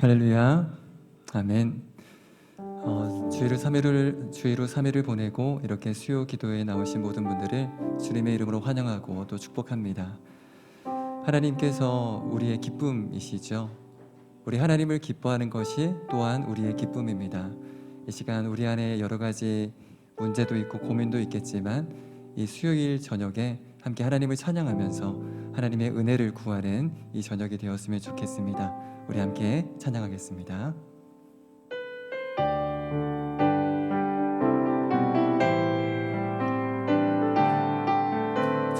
할렐루야, 아멘. 주의로 3일을 보내고 이렇게 수요 기도에 나오신 모든 분들을 주님의 이름으로 환영하고 또 축복합니다. 하나님께서 우리의 기쁨이시죠. 우리 하나님을 기뻐하는 것이 또한 우리의 기쁨입니다. 이 시간 우리 안에 여러 가지 문제도 있고 고민도 있겠지만 이 수요일 저녁에 함께 하나님을 찬양하면서 하나님의 은혜를 구하는 이 저녁이 되었으면 좋겠습니다. 우리 함께 찬양하겠습니다.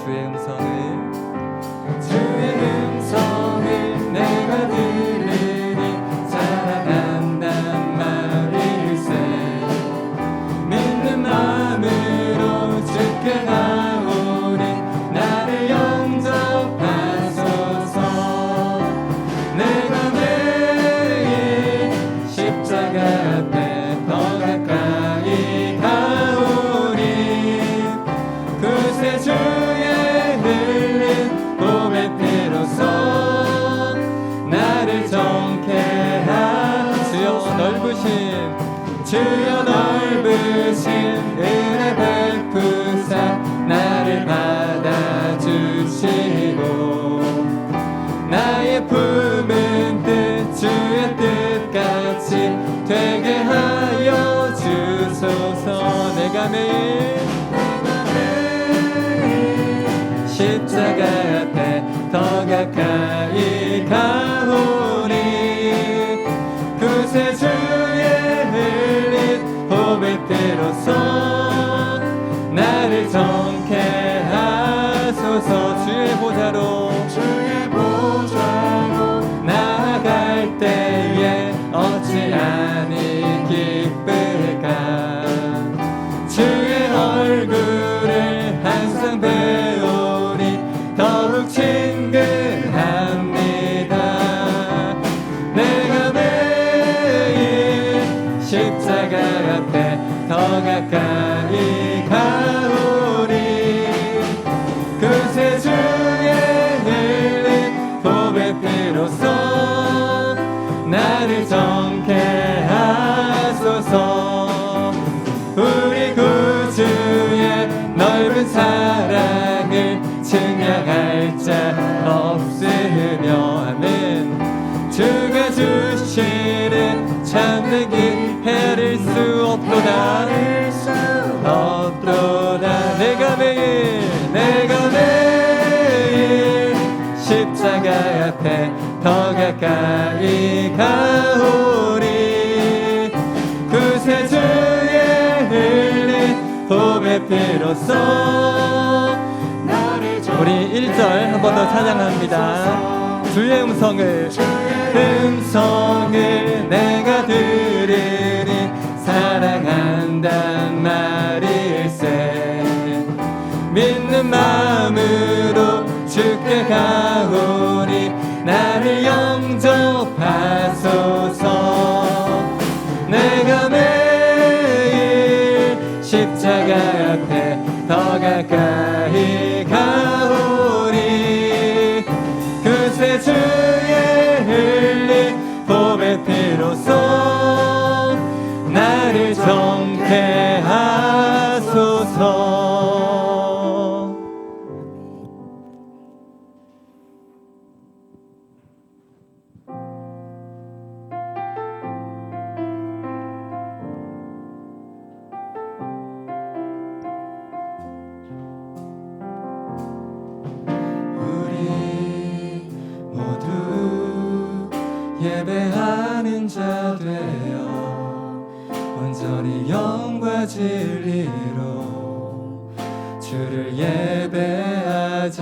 주의 음성을 내가 들으니 살아간단 말일세. 믿는 마음으로 주께 나오니 나를 영접하소서. 내가 매일 십자가 앞에 더 가까이 가오니 그새 주의 흘린 봄의 피로써 나를 정케 하시오. 주여 넓으신 은혜 베푸사 나를 받아주시고 나의 품은 뜻 주의 뜻같이 되게 하여 주소서. 내가 매일 십자가 앞에 더 가까이 가오니 그새 주의 흘린 봄의 때로서 나를 정케 하소서. 주의 보좌로 나아갈 때에 어찌하니 기쁠까. 주의 얼굴을 항상 배우니 더욱 친근합니다. 내가 매일 십자가 앞에 더 가까이 가오니 그새 주의 흘린 봄의 피로써 나를 정케 하소서. 우리 구주의 넓은 사랑을 증명할 자 없으며 아멘. 주가 주시는 참된 길 헤아릴 수 없도다. 내가 매일 십자가 앞에 더 가까이 가오니 그새 주의 흘린 봄의 피로써 우리 1절 한 번 더 찬양합니다. 주의 음성을 내가 들으니 사랑한단 말일세. 믿는 마음으로 주께 가오니 나를 영접하소서. 내가 매일 십자가 앞에 더 가까이 가오니 그새 주의 흘린 봄의 피로써 나를 정케 하소서. 예배하는 자 되어 온전히 영과 진리로 주를 예배하자.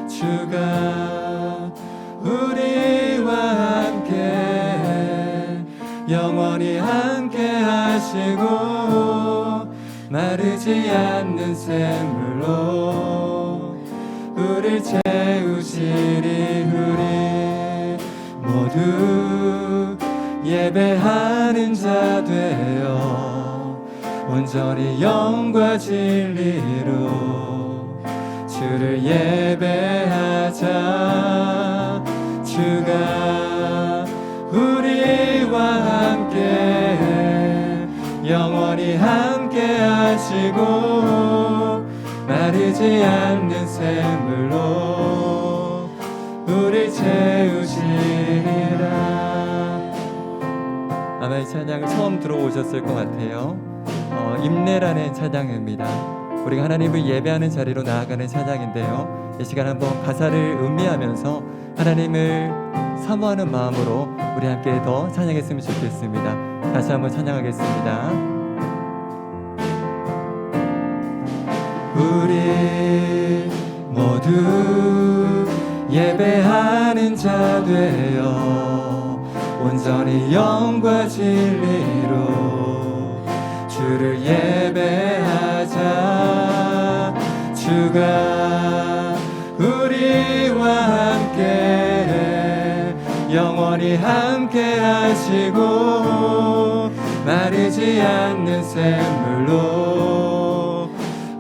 주가 우리와 함께 영원히 함께 하시고 마르지 않는 샘물로 우릴 채우시리. 우리 모두 예배하는 자 되어 온전히 영과 진리로 주를 예배하자. 주가 하시고 마르지 않는 샘물로 우리 채우시리라. 아마 이 찬양을 처음 들어오셨을 것 같아요. 임내라는 찬양입니다. 우리가 하나님을 예배하는 자리로 나아가는 찬양인데요, 이 시간 한번 가사를 음미하면서 하나님을 사모하는 마음으로 우리 함께 더 찬양했으면 좋겠습니다. 다시 한번 찬양하겠습니다. 우리 모두 예배하는 자 되어 온전히 영과 진리로 주를 예배하자. 주가 우리와 함께 영원히 함께 하시고 마르지 않는 샘물로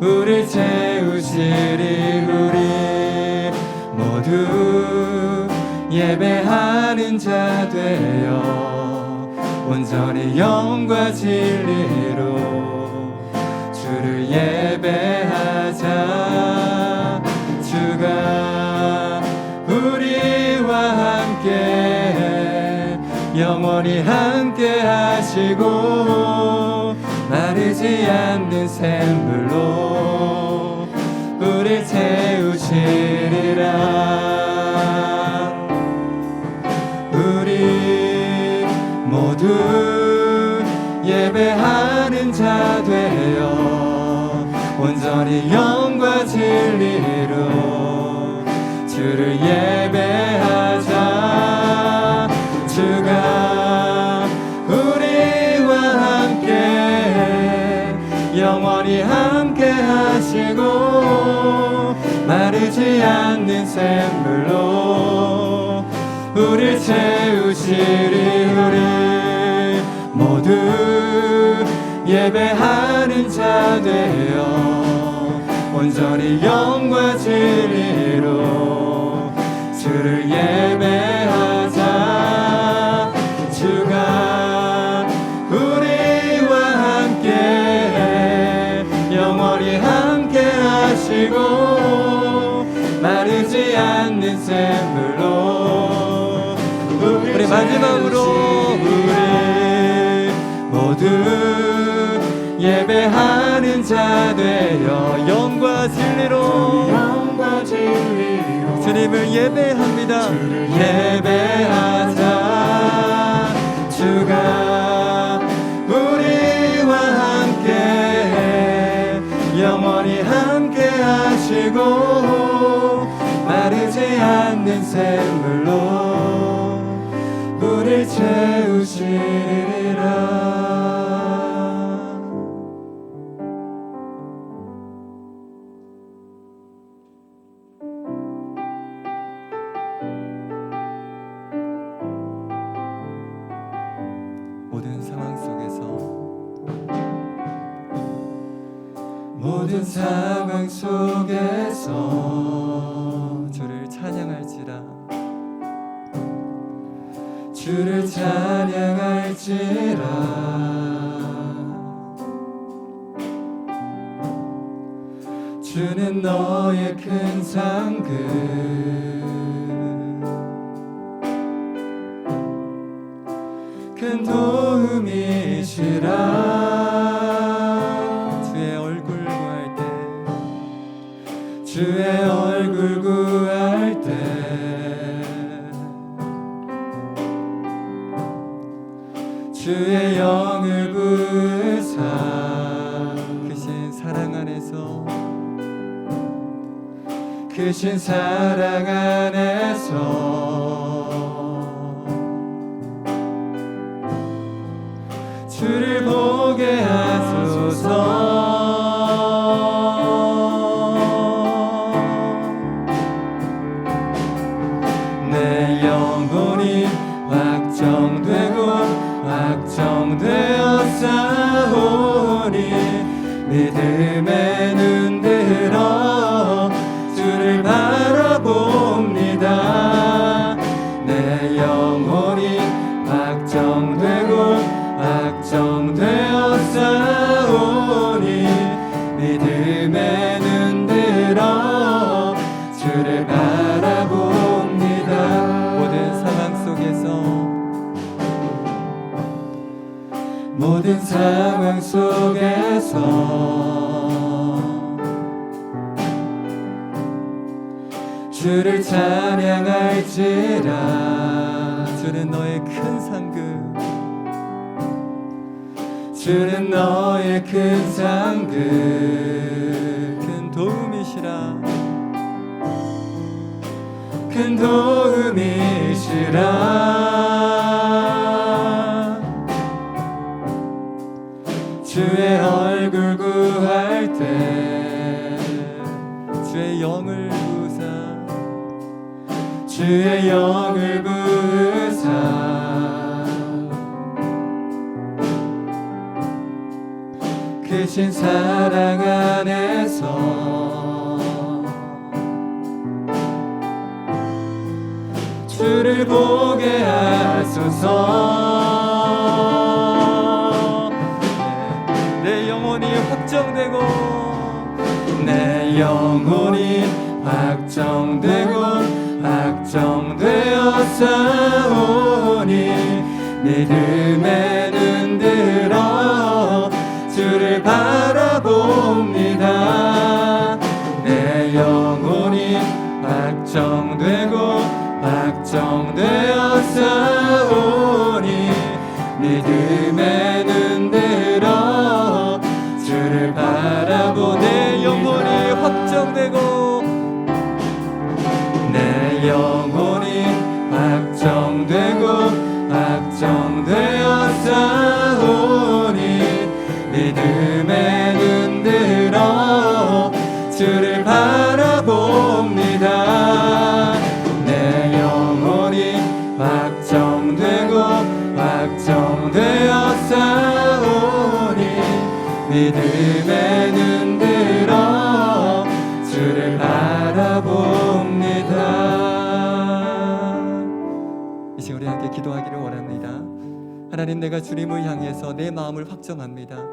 우리 채우시리. 우리 모두 예배하는 자 되어 온전히 영과 진리로 주를 예배하자. 주가 우리와 함께 영원히 함께 하시고 마르지 않는 샘물로 우리 채우시리라. 우리 모두 예배하는 자 되어 온전히 영과 진리로 주를 예배하자. 주가 우리와 함께 영원히 함께 하시고 마르지 않는 샘물로 우리 채우시리. 우리 모두 예배하는 자 되어 온전히 영과 진리로 주를 예배하자. 주가 우리와 함께 영원히 함께 하시고 마르지 않는 샘물로 우리 마지막으로 우리 모두 예배하는 자 되어 영과 진리로 주님을 예배합니다. 주를 예배하자. 주가 우리와 함께 영원히 함께 하시고 마르지 않는 샘물로 우리 채우시리라. 모든 상황 속에서 주를 찬양할지라. 주를 찬양할지라. 주는 너의 큰 상급 큰 도움이시라. 주의 얼굴 구할 때 주의 영을 부으사 크신 사랑 안에서 크신 사랑 안에서 주를 보게 하소서. 확정되었사오니 믿음의 눈 들어 주를 바라봅니다. 내 영혼이 확정되었사오니 상황 속에서 주를 찬양할지라. 주는 너의 큰 상급, 주는 너의 큰 상급, 큰 도움이시라, 큰 도움이시라. 주의 얼굴 구할 때 주의 영을 부으사, 주의 영을 부으사 크신 사랑 안에서 주를 보게 하소서. 내 영혼이 확정되고, 내 영혼이 확정되고 확정되어 싸우니 믿음에 눈들어 주를 바라봅니다. 내 영혼이 확정되고 확정되어 싸우니 믿음에 눈들어 주를 바라보. 내 영혼이 확정되고, 내 영혼이 확정되고 확정되어 싸우니 믿음에 눈들어 주를 바라봅니다. 내 영혼이 확정되고 확정되어 싸우니 믿음에 눈들어 주를 바라봅니다. 이 시간 우리 함께 기도하기를 원합니다. 하나님, 내가 주님을 향해서 내 마음을 확정합니다.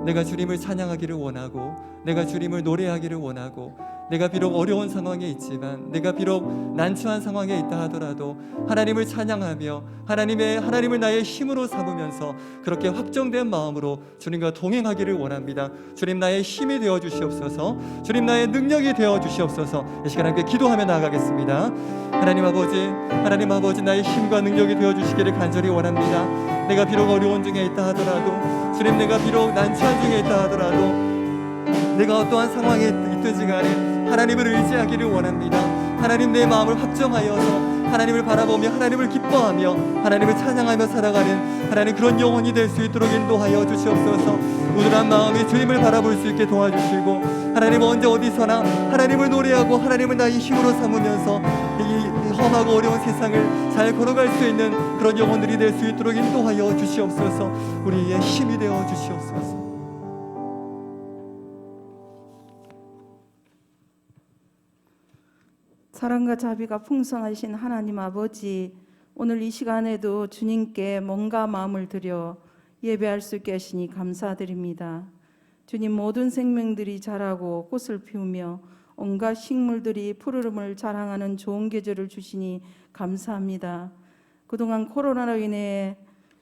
내가 주님을 찬양하기를 원하고, 내가 주님을 노래하기를 원하고, 내가 비록 어려운 상황에 있지만, 내가 비록 난처한 상황에 있다 하더라도 하나님을 찬양하며 하나님을 나의 힘으로 삼으면서 그렇게 확정된 마음으로 주님과 동행하기를 원합니다. 주님, 나의 힘이 되어 주시옵소서. 주님, 나의 능력이 되어 주시옵소서. 이 시간 함께 기도하며 나아가겠습니다. 하나님 아버지, 나의 힘과 능력이 되어 주시기를 간절히 원합니다. 내가 비록 어려운 중에 있다 하더라도, 주님, 내가 비록 난처한 중에 있다 하더라도, 내가 어떠한 상황에 있든지 간에 하나님을 의지하기를 원합니다. 하나님, 내 마음을 확정하여서 하나님을 바라보며 하나님을 기뻐하며 하나님을 찬양하며 살아가는 하나님, 그런 영혼이 될 수 있도록 인도하여 주시옵소서. 우둔한 마음이 주님을 바라볼 수 있게 도와주시고, 하나님, 언제 어디서나 하나님을 노래하고 하나님을 나의 힘으로 삼으면서 이 험하고 어려운 세상을 잘 걸어갈 수 있는 그런 영혼들이 될 수 있도록 인도하여 주시옵소서. 우리의 힘이 되어 주시옵소서. 사랑과 자비가 풍성하신 하나님 아버지, 오늘 이 시간에도 주님께 몸과 마음을 들여 예배할 수 있게 하시니 감사드립니다. 주님, 모든 생명들이 자라고 꽃을 피우며 온갖 식물들이 푸르름을 자랑하는 좋은 계절을 주시니 감사합니다. 그동안 코로나로 인해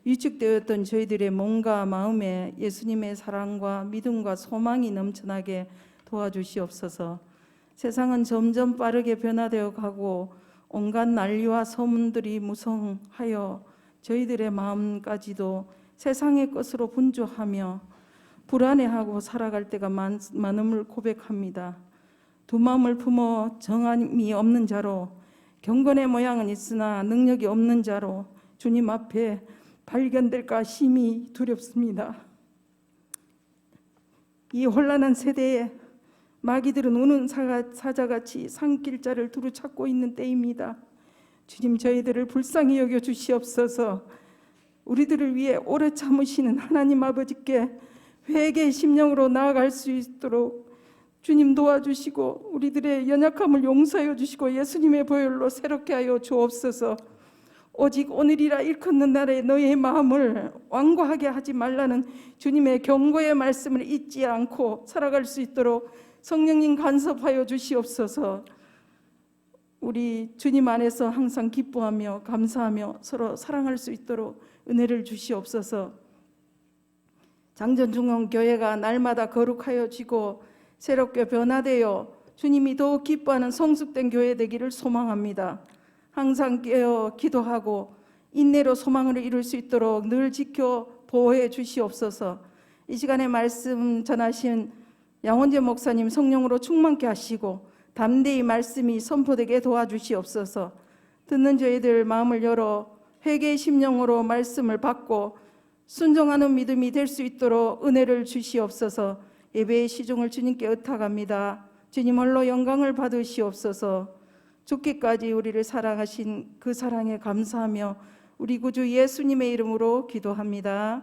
위축되었던 저희들의 몸과 마음에 예수님의 사랑과 믿음과 소망이 넘쳐나게 도와주시옵소서. 세상은 점점 빠르게 변화되어 가고 온갖 난리와 소문들이 무성하여 저희들의 마음까지도 세상의 것으로 분주하며 불안해하고 살아갈 때가 많음을 고백합니다. 두 마음을 품어 정함이 없는 자로, 경건의 모양은 있으나 능력이 없는 자로 주님 앞에 발견될까 심히 두렵습니다. 이 혼란한 세대에 마귀들은 우는 사자같이 산길자를 두루 찾고 있는 때입니다. 주님, 저희들을 불쌍히 여겨 주시옵소서. 우리들을 위해 오래 참으시는 하나님 아버지께 회개의 심령으로 나아갈 수 있도록 주님 도와주시고, 우리들의 연약함을 용서하여 주시고 예수님의 보혈로 새롭게 하여 주옵소서. 오직 오늘이라 일컫는 날에 너의 마음을 완고하게 하지 말라는 주님의 경고의 말씀을 잊지 않고 살아갈 수 있도록 성령님 간섭하여 주시옵소서. 우리 주님 안에서 항상 기뻐하며 감사하며 서로 사랑할 수 있도록 은혜를 주시옵소서. 장전중앙교회가 날마다 거룩하여지고 새롭게 변화되어 주님이 더욱 기뻐하는 성숙된 교회 되기를 소망합니다. 항상 깨어 기도하고 인내로 소망을 이룰 수 있도록 늘 지켜 보호해 주시옵소서. 이 시간에 말씀 전하신 양원재 목사님 성령으로 충만케 하시고 담대히 말씀이 선포되게 도와주시옵소서. 듣는 저희들 마음을 열어 회개의 심령으로 말씀을 받고 순종하는 믿음이 될 수 있도록 은혜를 주시옵소서. 예배의 시종을 주님께 의탁합니다. 주님 홀로 영광을 받으시옵소서. 죽기까지 우리를 사랑하신 그 사랑에 감사하며 우리 구주 예수님의 이름으로 기도합니다.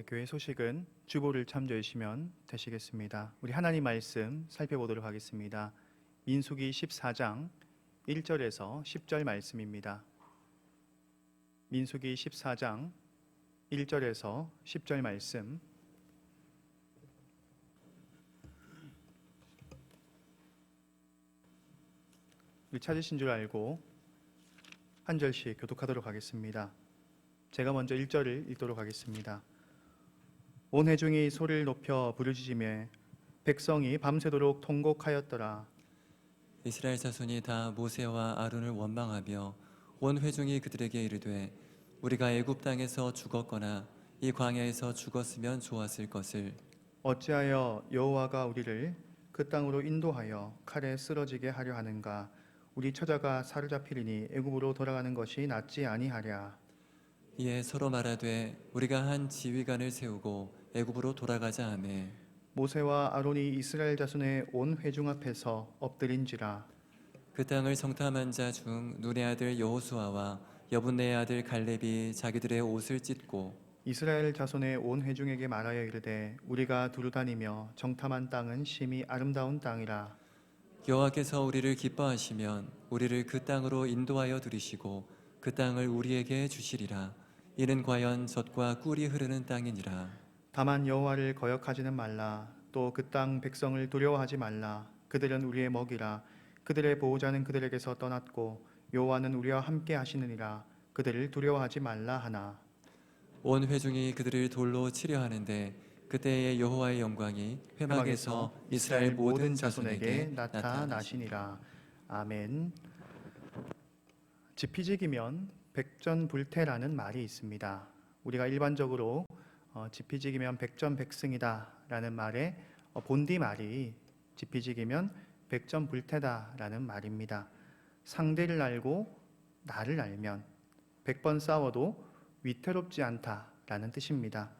교회 소식은 주보를 참조해 주시면 되시겠습니다. 우리 하나님 말씀 살펴보도록 하겠습니다. 민수기 14장 1절에서 10절 말씀입니다. 민수기 14장 1절에서 10절 말씀. 우리 찾으신 줄 알고 한 절씩 교독하도록 하겠습니다. 제가 먼저 1절을 읽도록 하겠습니다. 온 회중이 소리를 높여 부르짖으며 백성이 밤새도록 통곡하였더라. 이스라엘 자손이 다 모세와 아론을 원망하며 온 회중이 그들에게 이르되 우리가 애굽 땅에서 죽었거나 이 광야에서 죽었으면 좋았을 것을 어찌하여 여호와가 우리를 그 땅으로 인도하여 칼에 쓰러지게 하려 하는가? 우리 처자가 사로잡히리니 애굽으로 돌아가는 것이 낫지 아니하랴. 이에 서로 말하되 우리가 한 지휘관을 세우고 애굽으로 돌아가자 하매 모세와 아론이 이스라엘 자손의 온 회중 앞에서 엎드린지라. 그 땅을 정탐한 자 중 눈의 아들 여호수아와 여분네의 아들 갈렙이 자기들의 옷을 찢고 이스라엘 자손의 온 회중에게 말하여 이르되 우리가 두루 다니며 정탐한 땅은 심히 아름다운 땅이라. 여호와께서 우리를 기뻐하시면 우리를 그 땅으로 인도하여 들이시고 그 땅을 우리에게 주시리라. 이는 과연 젖과 꿀이 흐르는 땅이니라. 다만 여호와를 거역하지는 말라. 또 그 땅 백성을 두려워하지 말라. 그들은 우리의 먹이라. 그들의 보호자는 그들에게서 떠났고 여호와는 우리와 함께 하시느니라. 그들을 두려워하지 말라 하나. 온 회중이 그들을 돌로 치려 하는데 그때의 여호와의 영광이 회막에서 이스라엘 모든 자손에게 나타나시니라. 아멘. 지피지기면 백전불태라는 말이 있습니다. 우리가 일반적으로 지피지기면 백전백승이다 라는 말의 본디말이 지피지기면 백전불태다 라는 말입니다. 상대를 알고 나를 알면 100번 싸워도 위태롭지 않다 라는 뜻입니다.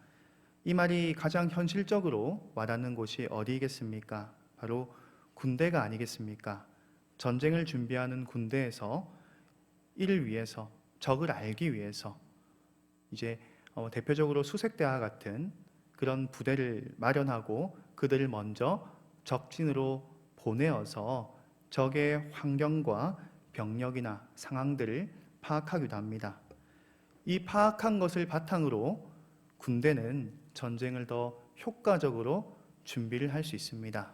이 말이 가장 현실적으로 와닿는 곳이 어디겠습니까? 바로 군대가 아니겠습니까? 전쟁을 준비하는 군대에서 이를 위해서, 적을 알기 위해서 이제 대표적으로 수색대와 같은 그런 부대를 마련하고 그들을 먼저 적진으로 보내어서 적의 환경과 병력이나 상황들을 파악하기도 합니다. 이 파악한 것을 바탕으로 군대는 전쟁을 더 효과적으로 준비를 할 수 있습니다.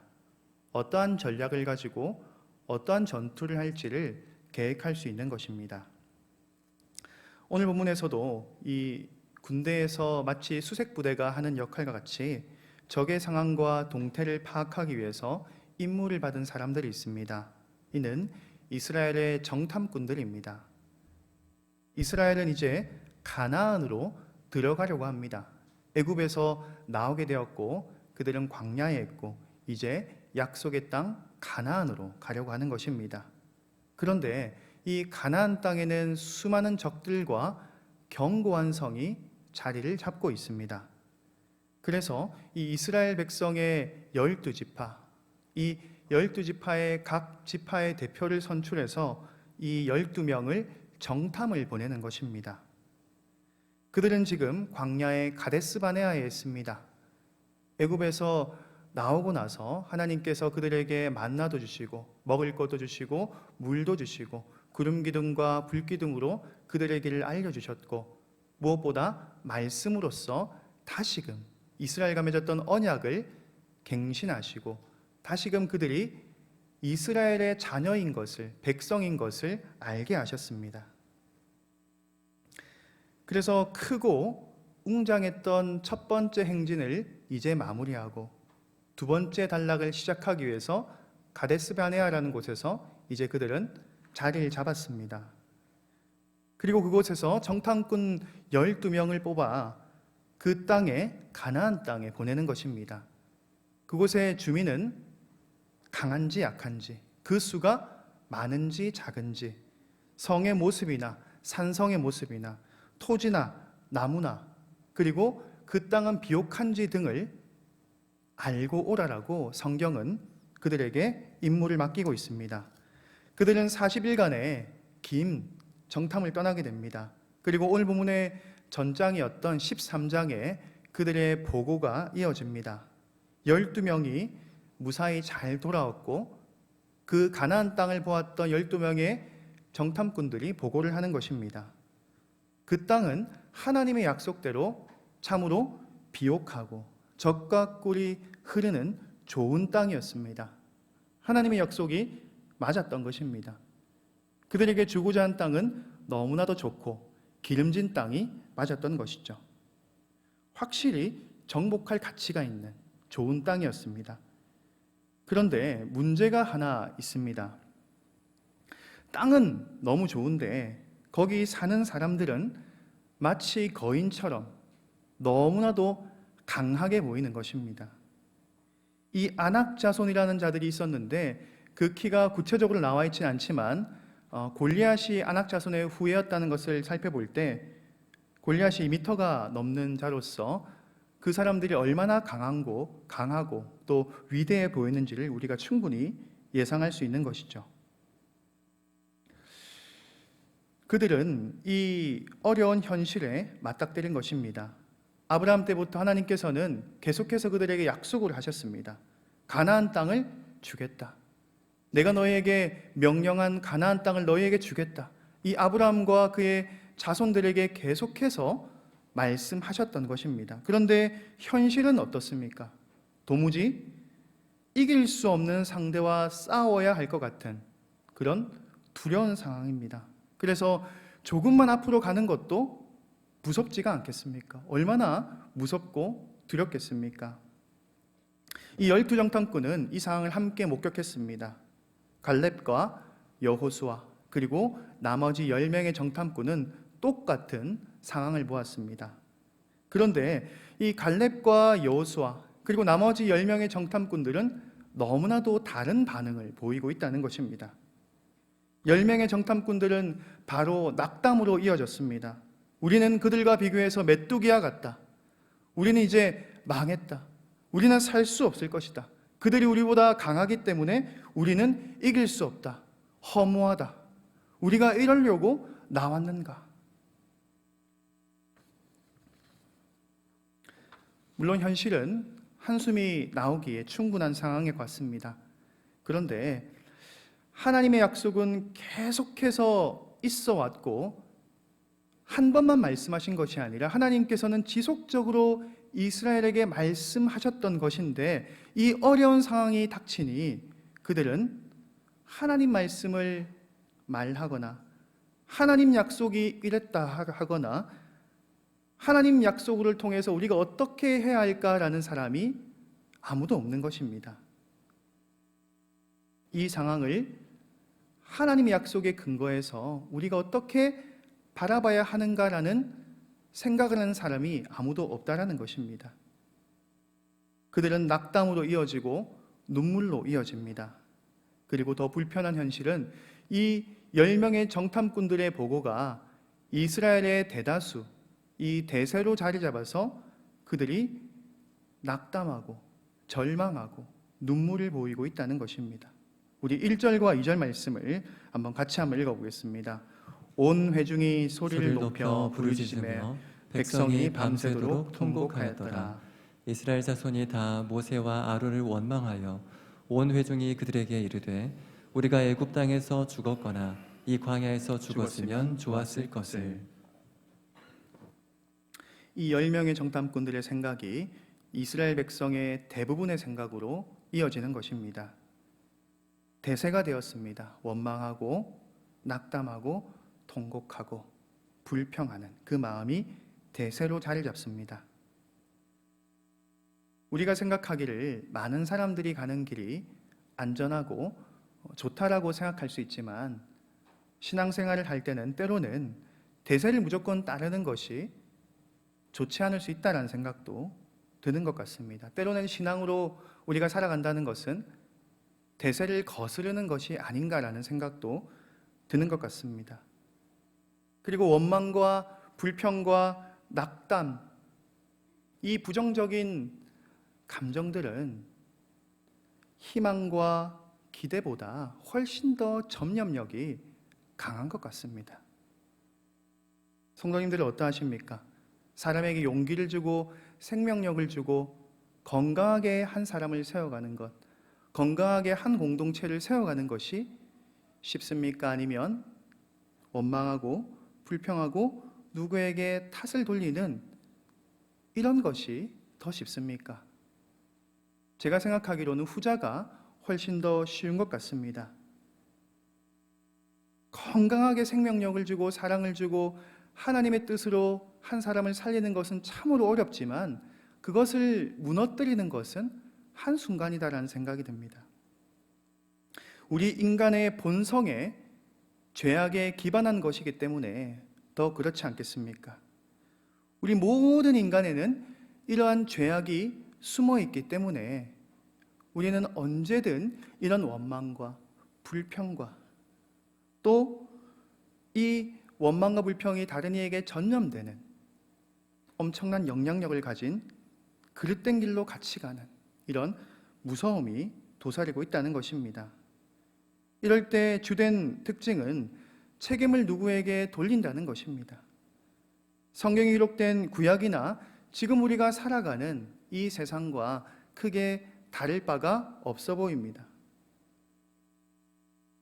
어떠한 전략을 가지고 어떠한 전투를 할지를 계획할 수 있는 것입니다. 오늘 본문에서도 이 군대에서 마치 수색부대가 하는 역할과 같이 적의 상황과 동태를 파악하기 위해서 임무를 받은 사람들이 있습니다. 이는 이스라엘의 정탐꾼들입니다. 이스라엘은 이제 가나안으로 들어가려고 합니다. 애굽에서 나오게 되었고 그들은 광야에 있고 이제 약속의 땅 가나안으로 가려고 하는 것입니다. 그런데 이 가나안 땅에는 수많은 적들과 견고한 성이 자리를 잡고 있습니다. 그래서 이 이스라엘 백성의 12지파, 이 12지파의 각 지파의 대표를 선출해서 이 12명을 정탐을 보내는 것입니다. 그들은 지금 광야의 가데스 바네아에 있습니다. 애굽에서 나오고 나서 하나님께서 그들에게 만나도 주시고 먹을 것도 주시고 물도 주시고 구름 기둥과 불 기둥으로 그들의 길을 알려주셨고, 무엇보다 말씀으로써 다시금 이스라엘과 맺었던 언약을 갱신하시고 다시금 그들이 이스라엘의 자녀인 것을, 백성인 것을 알게 하셨습니다. 그래서 크고 웅장했던 첫 번째 행진을 이제 마무리하고 두 번째 단락을 시작하기 위해서 가데스 바네아라는 곳에서 이제 그들은 자리를 잡았습니다. 그리고 그곳에서 정탐꾼 12명을 뽑아 그 땅에, 가나안 땅에 보내는 것입니다. 그곳의 주민은 강한지 약한지, 그 수가 많은지 작은지, 성의 모습이나 산성의 모습이나 토지나 나무나, 그리고 그 땅은 비옥한지 등을 알고 오라라고 성경은 그들에게 임무를 맡기고 있습니다. 그들은 40일간의 긴 정탐을 떠나게 됩니다. 그리고 오늘 본문의 전장이었던 13장에 그들의 보고가 이어집니다. 12명이 무사히 잘 돌아왔고 그 가나안 땅을 보았던 12명의 정탐꾼들이 보고를 하는 것입니다. 그 땅은 하나님의 약속대로 참으로 비옥하고 젖과 꿀이 흐르는 좋은 땅이었습니다. 하나님의 약속이 맞았던 것입니다. 그들에게 주고자 한 땅은 너무나도 좋고 기름진 땅이 맞았던 것이죠. 확실히 정복할 가치가 있는 좋은 땅이었습니다. 그런데 문제가 하나 있습니다. 땅은 너무 좋은데 거기 사는 사람들은 마치 거인처럼 너무나도 강하게 보이는 것입니다. 이 아낙 자손이라는 자들이 있었는데 그 키가 구체적으로 나와 있지는 않지만 골리앗이 아낙 자손의 후예였다는 것을 살펴볼 때 골리앗이 2m가 넘는 자로서 그 사람들이 얼마나 강하고 또 위대해 보이는지를 우리가 충분히 예상할 수 있는 것이죠. 그들은 이 어려운 현실에 맞닥뜨린 것입니다. 아브라함 때부터 하나님께서는 계속해서 그들에게 약속을 하셨습니다. 가나안 땅을 주겠다. 내가 너희에게 명령한 가나안 땅을 너희에게 주겠다. 이 아브라함과 그의 자손들에게 계속해서 말씀하셨던 것입니다. 그런데 현실은 어떻습니까? 도무지 이길 수 없는 상대와 싸워야 할 것 같은 그런 두려운 상황입니다. 그래서 조금만 앞으로 가는 것도 무섭지가 않겠습니까? 얼마나 무섭고 두렵겠습니까? 이 12정탐꾼은 이 상황을 함께 목격했습니다. 갈렙과 여호수아 그리고 나머지 10명의 정탐꾼은 똑같은 상황을 보았습니다. 그런데 이 갈렙과 여호수아 그리고 나머지 10명의 정탐꾼들은 너무나도 다른 반응을 보이고 있다는 것입니다. 10명의 정탐꾼들은 바로 낙담으로 이어졌습니다. 우리는 그들과 비교해서 메뚜기와 같다. 우리는 이제 망했다. 우리는 살 수 없을 것이다. 그들이 우리보다 강하기 때문에 우리는 이길 수 없다. 허무하다. 우리가 이러려고 나왔는가? 물론 현실은 한숨이 나오기에 충분한 상황에 같습니다. 그런데 하나님의 약속은 계속해서 있어 왔고 한 번만 말씀하신 것이 아니라 하나님께서는 지속적으로 이스라엘에게 말씀하셨던 것인데 이 어려운 상황이 닥치니 그들은 하나님 말씀을 말하거나 하나님 약속이 이랬다 하거나 하나님 약속을 통해서 우리가 어떻게 해야 할까라는 사람이 아무도 없는 것입니다. 이 상황을 하나님의 약속에 근거해서 우리가 어떻게 바라봐야 하는가라는 생각을 하는 사람이 아무도 없다라는 것입니다. 그들은 낙담으로 이어지고 눈물로 이어집니다. 그리고 더 불편한 현실은 이 10명의 정탐꾼들의 보고가 이스라엘의 대다수, 이 대세로 자리 잡아서 그들이 낙담하고 절망하고 눈물을 보이고 있다는 것입니다. 우리 1절과 2절 말씀을 같이 한번 읽어보겠습니다. 온 회중이 소리를 높여 부르짖으며 백성이 밤새도록 통곡하였더라. 이스라엘 자손이 다 모세와 아론을 원망하여 온 회중이 그들에게 이르되 우리가 애굽 땅에서 죽었거나 이 광야에서 죽었으면 좋았을 것을. 이 10명의 정탐꾼들의 생각이 이스라엘 백성의 대부분의 생각으로 이어지는 것입니다. 대세가 되었습니다. 원망하고 낙담하고 통곡하고 불평하는 그 마음이 대세로 자리 잡습니다. 우리가 생각하기를 많은 사람들이 가는 길이 안전하고 좋다라고 생각할 수 있지만 신앙생활을 할 때는 때로는 대세를 무조건 따르는 것이 좋지 않을 수 있다는 생각도 드는 것 같습니다. 때로는 신앙으로 우리가 살아간다는 것은 대세를 거스르는 것이 아닌가라는 생각도 드는 것 같습니다. 그리고 원망과 불평과 낙담, 이 부정적인 감정들은 희망과 기대보다 훨씬 더 전념력이 강한 것 같습니다. 성도님들은 어떠하십니까? 사람에게 용기를 주고 생명력을 주고 건강하게 한 사람을 세워가는 것, 건강하게 한 공동체를 세워가는 것이 쉽습니까? 아니면 원망하고 불평하고 누구에게 탓을 돌리는 이런 것이 더 쉽습니까? 제가 생각하기로는 후자가 훨씬 더 쉬운 것 같습니다. 건강하게 생명력을 주고 사랑을 주고 하나님의 뜻으로 한 사람을 살리는 것은 참으로 어렵지만 그것을 무너뜨리는 것은 한순간이다라는 생각이 듭니다. 우리 인간의 본성에 죄악에 기반한 것이기 때문에 더 그렇지 않겠습니까? 우리 모든 인간에는 이러한 죄악이 숨어 있기 때문에 우리는 언제든 이런 원망과 불평과 또 이 원망과 불평이 다른 이에게 전념되는 엄청난 영향력을 가진 그릇된 길로 같이 가는 이런 무서움이 도사리고 있다는 것입니다. 이럴 때 주된 특징은 책임을 누구에게 돌린다는 것입니다. 성경에 기록된 구약이나 지금 우리가 살아가는 이 세상과 크게 다를 바가 없어 보입니다.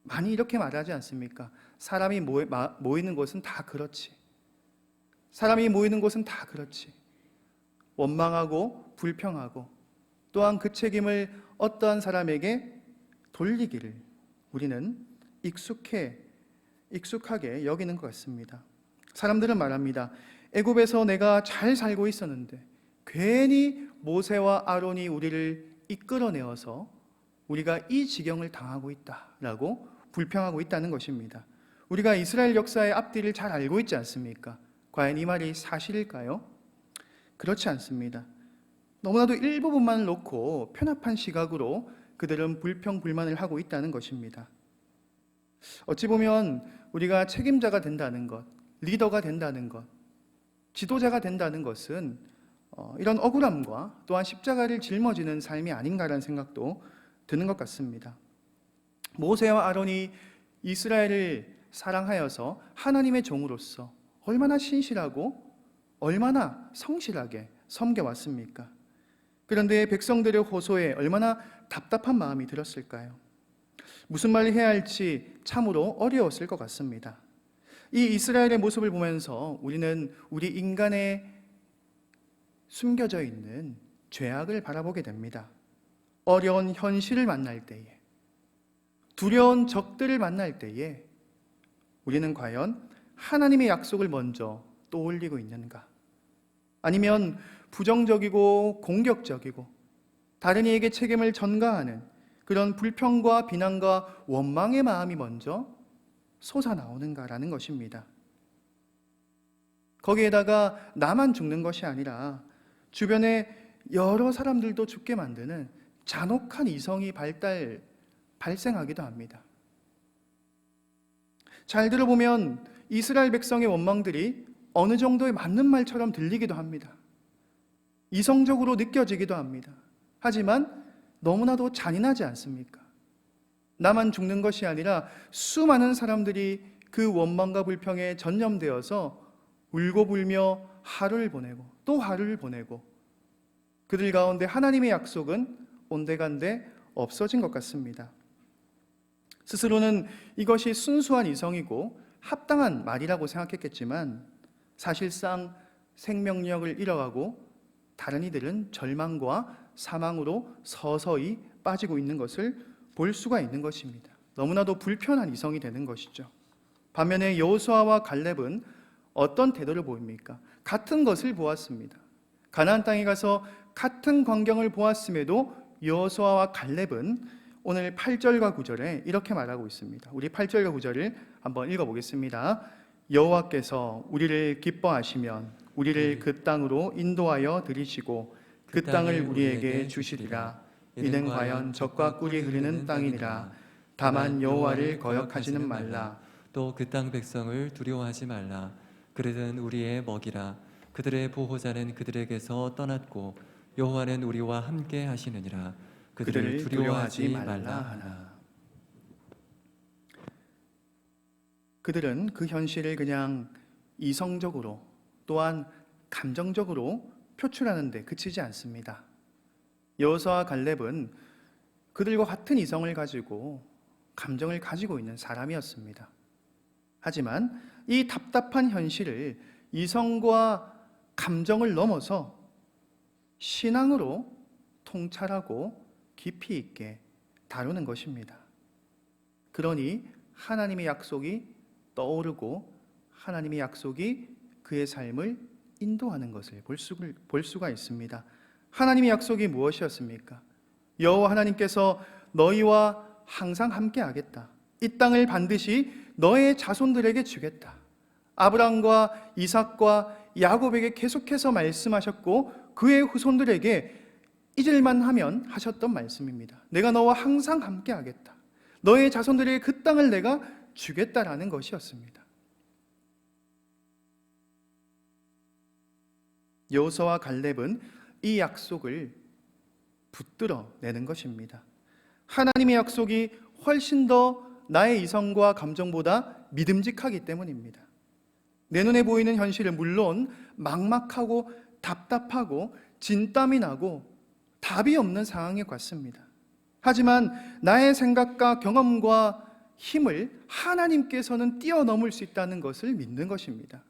많이 이렇게 말하지 않습니까? 사람이 모이는 곳은 다 그렇지. 사람이 모이는 곳은 다 그렇지. 원망하고 불평하고 또한 그 책임을 어떠한 사람에게 돌리기를 우리는 익숙하게 여기는 것 같습니다. 사람들은 말합니다. 애굽에서 내가 잘 살고 있었는데 괜히 모세와 아론이 우리를 이끌어내어서 우리가 이 지경을 당하고 있다라고 불평하고 있다는 것입니다. 우리가 이스라엘 역사의 앞뒤를 잘 알고 있지 않습니까? 과연 이 말이 사실일까요? 그렇지 않습니다. 너무나도 일부분만을 놓고 편협한 시각으로 그들은 불평불만을 하고 있다는 것입니다. 어찌 보면 우리가 책임자가 된다는 것, 리더가 된다는 것, 지도자가 된다는 것은 이런 억울함과 또한 십자가를 짊어지는 삶이 아닌가라는 생각도 드는 것 같습니다. 모세와 아론이 이스라엘을 사랑하여서 하나님의 종으로서 얼마나 신실하고 얼마나 성실하게 섬겨왔습니까? 그런데 백성들의 호소에 얼마나 답답한 마음이 들었을까요? 무슨 말을 해야 할지 참으로 어려웠을 것 같습니다. 이 이스라엘의 모습을 보면서 우리는 우리 인간의 숨겨져 있는 죄악을 바라보게 됩니다. 어려운 현실을 만날 때에, 두려운 적들을 만날 때에 우리는 과연 하나님의 약속을 먼저 떠올리고 있는가? 아니면 부정적이고 공격적이고 다른 이에게 책임을 전가하는 그런 불평과 비난과 원망의 마음이 먼저 솟아나오는가라는 것입니다. 거기에다가 나만 죽는 것이 아니라 주변에 여러 사람들도 죽게 만드는 잔혹한 이성이 발생하기도 합니다. 잘 들어보면 이스라엘 백성의 원망들이 어느 정도의 맞는 말처럼 들리기도 합니다. 이성적으로 느껴지기도 합니다. 하지만 너무나도 잔인하지 않습니까? 나만 죽는 것이 아니라 수많은 사람들이 그 원망과 불평에 전념되어서 울고 불며 하루를 보내고 또 하루를 보내고 그들 가운데 하나님의 약속은 온데간데 없어진 것 같습니다. 스스로는 이것이 순수한 이성이고 합당한 말이라고 생각했겠지만 사실상 생명력을 잃어가고 다른 이들은 절망과 사망으로 서서히 빠지고 있는 것을 볼 수가 있는 것입니다. 너무나도 불편한 이성이 되는 것이죠. 반면에 여호수아와 갈렙은 어떤 태도를 보입니까? 같은 것을 보았습니다. 가나안 땅에 가서 같은 광경을 보았음에도 여호수아와 갈렙은 오늘 8절과 9절에 이렇게 말하고 있습니다. 우리 8절과 9절을 한번 읽어보겠습니다. 여호와께서 우리를 기뻐하시면 우리를 그 땅으로 인도하여 들이시고 그 땅을 우리에게 주시리라. 이는 과연 젖과 꿀이 흐르는 땅이니라. 다만 여호와를 거역하지는 말라. 또 그 땅 백성을 두려워하지 말라. 그들은 우리의 먹이라. 그들의 보호자는 그들에게서 떠났고 여호와는 우리와 함께 하시느니라. 그들을 두려워하지 말라 하나. 그들은 그 현실을 그냥 이성적으로 또한 감정적으로 표출하는 데 그치지 않습니다. 여호수아와 갈렙은 그들과 같은 이성을 가지고 감정을 가지고 있는 사람이었습니다. 하지만 이 답답한 현실을 이성과 감정을 넘어서 신앙으로 통찰하고 깊이 있게 다루는 것입니다. 그러니 하나님의 약속이 떠오르고 하나님의 약속이 그의 삶을 인도하는 것을 볼 수가 있습니다. 하나님의 약속이 무엇이었습니까? 여호와 하나님께서 너희와 항상 함께 하겠다. 이 땅을 반드시 너의 자손들에게 주겠다. 아브라함과 이삭과 야곱에게 계속해서 말씀하셨고 그의 후손들에게 잊을만 하면 하셨던 말씀입니다. 내가 너와 항상 함께 하겠다. 너의 자손들에게 그 땅을 내가 주겠다라는 것이었습니다. 여호수아와 갈렙은 이 약속을 붙들어 내는 것입니다. 하나님의 약속이 훨씬 더 나의 이성과 감정보다 믿음직하기 때문입니다. 내 눈에 보이는 현실은 물론 막막하고 답답하고 진땀이 나고 답이 없는 상황에 같습니다. 하지만 나의 생각과 경험과 힘을 하나님께서는 뛰어넘을 수 있다는 것을 믿는 것입니다.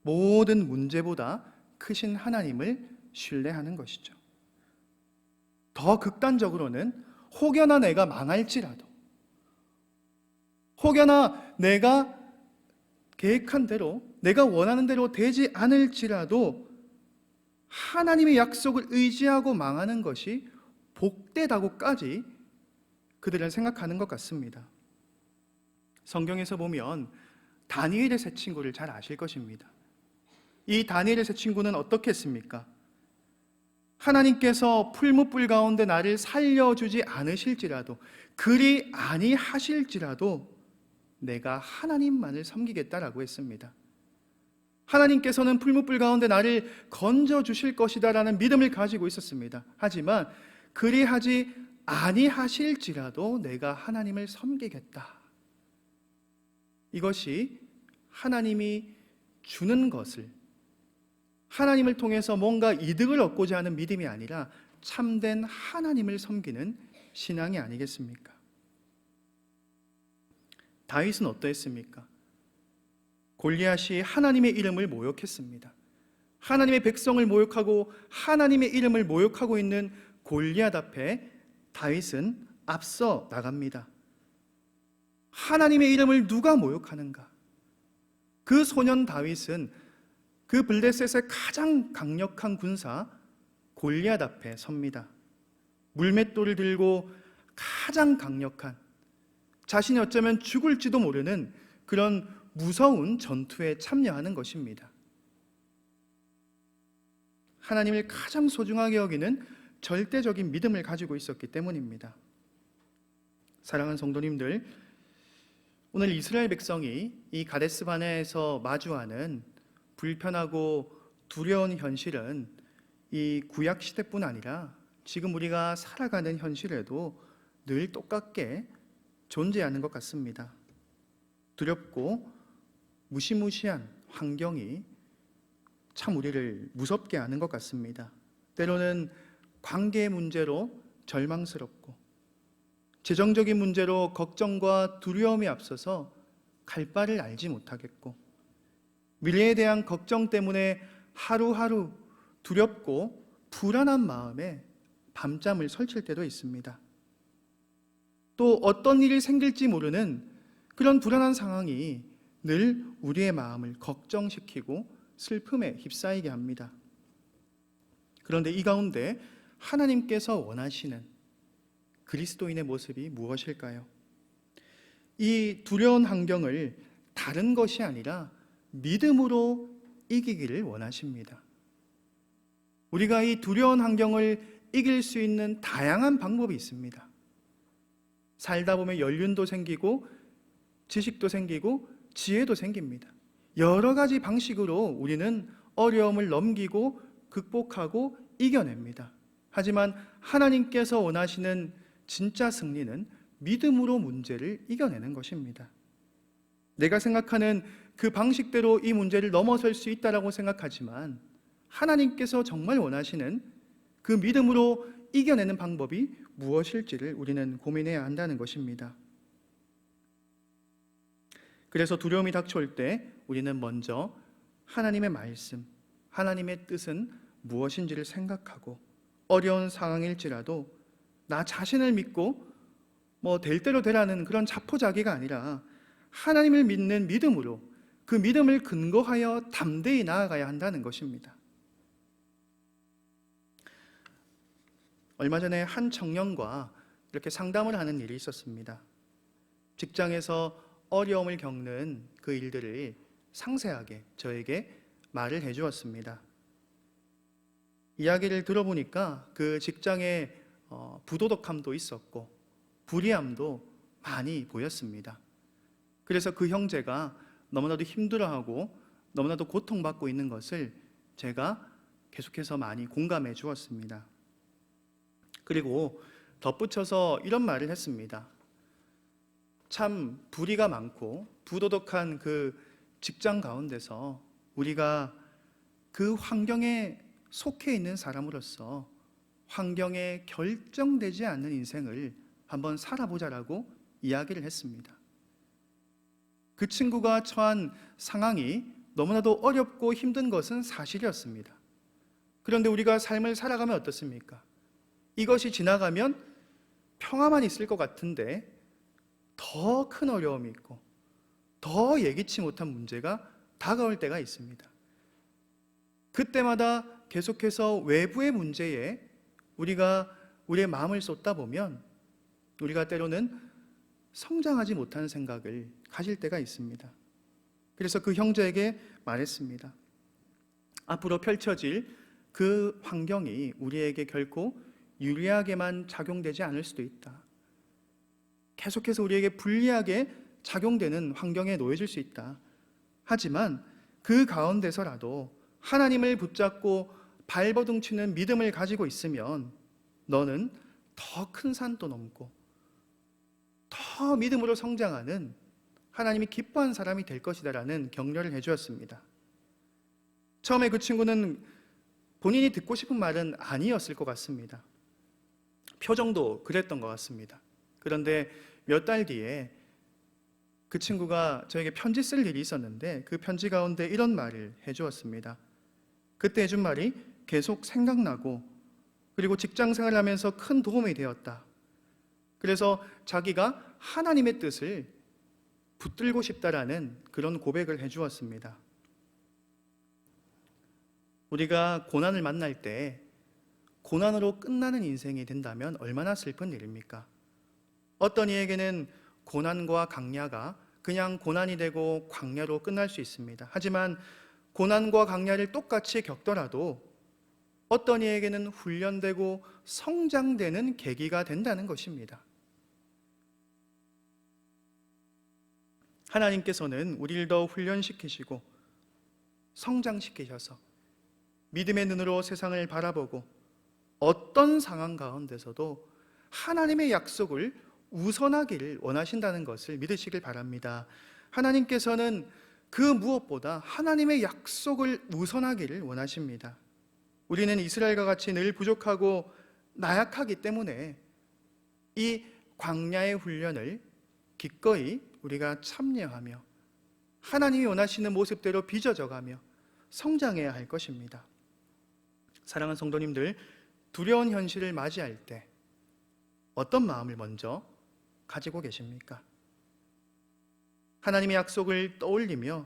모든 문제보다 크신 하나님을 신뢰하는 것이죠. 더 극단적으로는 혹여나 내가 망할지라도, 혹여나 내가 계획한 대로, 내가 원하는 대로 되지 않을지라도 하나님의 약속을 의지하고 망하는 것이 복되다고까지 그들은 생각하는 것 같습니다. 성경에서 보면 다니엘의 세 친구를 잘 아실 것입니다. 이 다니엘의 세 친구는 어떻게 했습니까? 하나님께서 풀무불 가운데 나를 살려주지 않으실지라도, 그리 아니하실지라도 내가 하나님만을 섬기겠다라고 했습니다. 하나님께서는 풀무불 가운데 나를 건져주실 것이다라는 믿음을 가지고 있었습니다. 하지만 그리하지 아니하실지라도 내가 하나님을 섬기겠다. 이것이 하나님이 주는 것을, 하나님을 통해서 뭔가 이득을 얻고자 하는 믿음이 아니라 참된 하나님을 섬기는 신앙이 아니겠습니까? 다윗은 어떠했습니까? 골리앗이 하나님의 이름을 모욕했습니다. 하나님의 백성을 모욕하고 하나님의 이름을 모욕하고 있는 골리앗 앞에 다윗은 앞서 나갑니다. 하나님의 이름을 누가 모욕하는가? 그 소년 다윗은 그 블레셋의 가장 강력한 군사 골리앗 앞에 섭니다. 물맷돌을 들고 가장 강력한, 자신이 어쩌면 죽을지도 모르는 그런 무서운 전투에 참여하는 것입니다. 하나님을 가장 소중하게 여기는 절대적인 믿음을 가지고 있었기 때문입니다. 사랑하는 성도님들, 오늘 이스라엘 백성이 이 가데스 바네아에서 마주하는 불편하고 두려운 현실은 이 구약 시대뿐 아니라 지금 우리가 살아가는 현실에도 늘 똑같게 존재하는 것 같습니다. 두렵고 무시무시한 환경이 참 우리를 무섭게 하는 것 같습니다. 때로는 관계 문제로 절망스럽고, 재정적인 문제로 걱정과 두려움이 앞서서 갈 바를 알지 못하겠고, 미래에 대한 걱정 때문에 하루하루 두렵고 불안한 마음에 밤잠을 설칠 때도 있습니다. 또 어떤 일이 생길지 모르는 그런 불안한 상황이 늘 우리의 마음을 걱정시키고 슬픔에 휩싸이게 합니다. 그런데 이 가운데 하나님께서 원하시는 그리스도인의 모습이 무엇일까요? 이 두려운 환경을 다른 것이 아니라 믿음으로 이기기를 원하십니다. 우리가 이 두려운 환경을 이길 수 있는 다양한 방법이 있습니다. 살다 보면 연륜도 생기고 지식도 생기고 지혜도 생깁니다. 여러 가지 방식으로 우리는 어려움을 넘기고 극복하고 이겨냅니다. 하지만 하나님께서 원하시는 진짜 승리는 믿음으로 문제를 이겨내는 것입니다. 내가 생각하는 그 방식대로 이 문제를 넘어설 수 있다라고 생각하지만 하나님께서 정말 원하시는 그 믿음으로 이겨내는 방법이 무엇일지를 우리는 고민해야 한다는 것입니다. 그래서 두려움이 닥쳐올 때 우리는 먼저 하나님의 말씀, 하나님의 뜻은 무엇인지를 생각하고, 어려운 상황일지라도 나 자신을 믿고 될 대로 되라는 그런 자포자기가 아니라 하나님을 믿는 믿음으로 그 믿음을 근거하여 담대히 나아가야 한다는 것입니다. 얼마 전에 한 청년과 이렇게 상담을 하는 일이 있었습니다. 직장에서 어려움을 겪는 그 일들을 상세하게 저에게 말을 해주었습니다. 이야기를 들어보니까 그 직장에 부도덕함도 있었고 불의함도 많이 보였습니다. 그래서 그 형제가 너무나도 힘들어하고 너무나도 고통받고 있는 것을 제가 계속해서 많이 공감해 주었습니다. 그리고 덧붙여서 이런 말을 했습니다. 참 불의가 많고 부도덕한 그 직장 가운데서 우리가 그 환경에 속해 있는 사람으로서 환경에 결정되지 않는 인생을 한번 살아보자라고 이야기를 했습니다. 그 친구가 처한 상황이 너무나도 어렵고 힘든 것은 사실이었습니다. 그런데 우리가 삶을 살아가면 어떻습니까? 이것이 지나가면 평화만 있을 것 같은데 더 큰 어려움이 있고 더 예기치 못한 문제가 다가올 때가 있습니다. 그때마다 계속해서 외부의 문제에 우리가 우리의 마음을 쏟다 보면 우리가 때로는 성장하지 못하는 생각을 가질 때가 있습니다. 그래서 그 형제에게 말했습니다. 앞으로 펼쳐질 그 환경이 우리에게 결코 유리하게만 작용되지 않을 수도 있다. 계속해서 우리에게 불리하게 작용되는 환경에 놓여질 수 있다. 하지만 그 가운데서라도 하나님을 붙잡고 발버둥치는 믿음을 가지고 있으면 너는 더 큰 산도 넘고 더 믿음으로 성장하는 하나님이 기뻐하는 사람이 될 것이다라는 격려를 해주었습니다. 처음에 그 친구는 본인이 듣고 싶은 말은 아니었을 것 같습니다. 표정도 그랬던 것 같습니다. 그런데 몇 달 뒤에 그 친구가 저에게 편지 쓸 일이 있었는데 그 편지 가운데 이런 말을 해주었습니다. 그때 해준 말이 계속 생각나고 그리고 직장 생활하면서 큰 도움이 되었다. 그래서 자기가 하나님의 뜻을 붙들고 싶다라는 그런 고백을 해주었습니다. 우리가 고난을 만날 때 고난으로 끝나는 인생이 된다면 얼마나 슬픈 일입니까? 어떤 이에게는 고난과 강야가 그냥 고난이 되고 광야로 끝날 수 있습니다. 하지만 고난과 강야를 똑같이 겪더라도 어떤 이에게는 훈련되고 성장되는 계기가 된다는 것입니다. 하나님께서는 우리를 더 훈련시키시고 성장시키셔서 믿음의 눈으로 세상을 바라보고 어떤 상황 가운데서도 하나님의 약속을 우선하기를 원하신다는 것을 믿으시길 바랍니다. 하나님께서는 그 무엇보다 하나님의 약속을 우선하기를 원하십니다. 우리는 이스라엘과 같이 늘 부족하고 나약하기 때문에 이 광야의 훈련을 기꺼이 우리가 참여하며 하나님이 원하시는 모습대로 빚어져가며 성장해야 할 것입니다. 사랑하는 성도님들, 두려운 현실을 맞이할 때 어떤 마음을 먼저 가지고 계십니까? 하나님의 약속을 떠올리며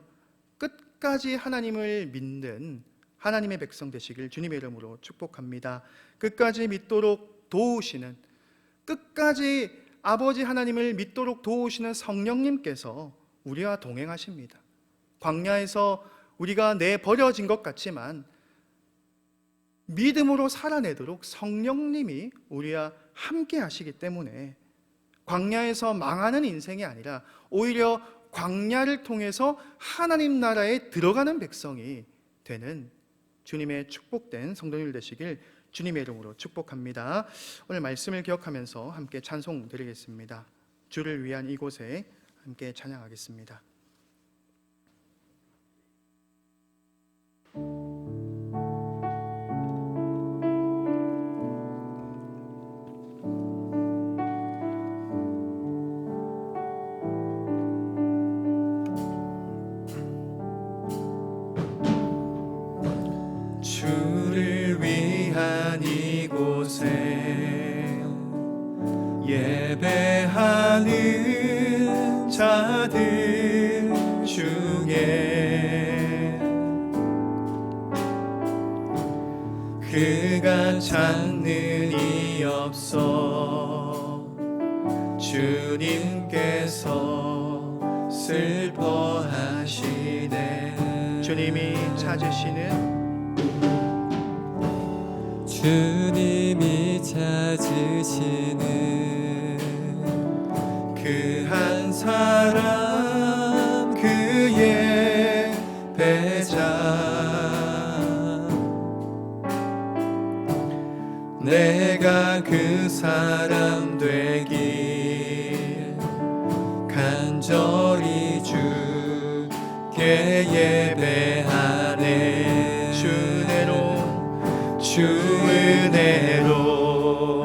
끝까지 하나님을 믿는 하나님의 백성 되시길 주님의 이름으로 축복합니다. 끝까지 믿도록 도우시는, 끝까지 아버지 하나님을 믿도록 도우시는 성령님께서 우리와 동행하십니다. 광야에서 우리가 내버려진 것 같지만 믿음으로 살아내도록 성령님이 우리와 함께 하시기 때문에 광야에서 망하는 인생이 아니라 오히려 광야를 통해서 하나님 나라에 들어가는 백성이 되는 주님의 축복된 성도님들 되시길 주님의 이름으로 축복합니다. 오늘 말씀을 기억하면서 함께 찬송 드리겠습니다. 주를 위한 이곳에 함께 찬양하겠습니다. 주를 위한 이곳에 예배하는 자들 중에 그가 찾는 이 없어 주님께서 슬퍼하시네. 주님이 찾으시는 주님이 찾으시는 그 한 사람 그의 배자 내가 그 사람 되길 간절히 주께 예배하네. 주 은혜로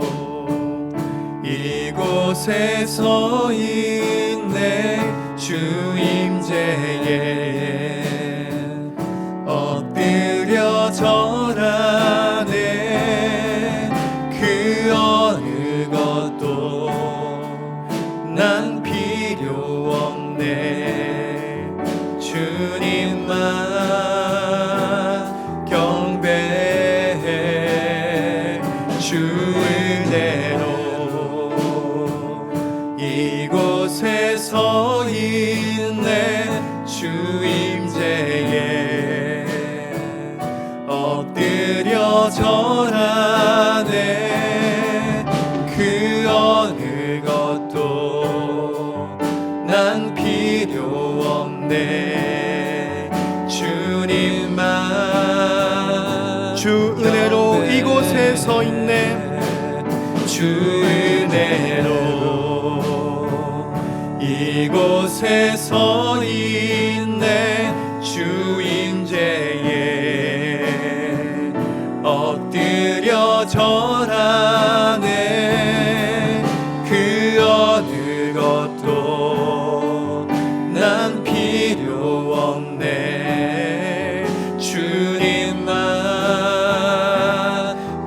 이곳에 서 있네. 주 임재에 엎드려 절하네. 그 어느 것도 난 필요 없네. 주님만 경배해. 주 은혜로 이곳에 서 있네. 주 임재에 엎드려 절하네. 그 어느 것도 난 필요 없네. 주님만 주 은혜로 이곳에 서 있네. 주 은혜로 이곳에 서 있네. 주 임재에 엎드려 절하네. 그 어느 것도 난 필요 없네. 주님만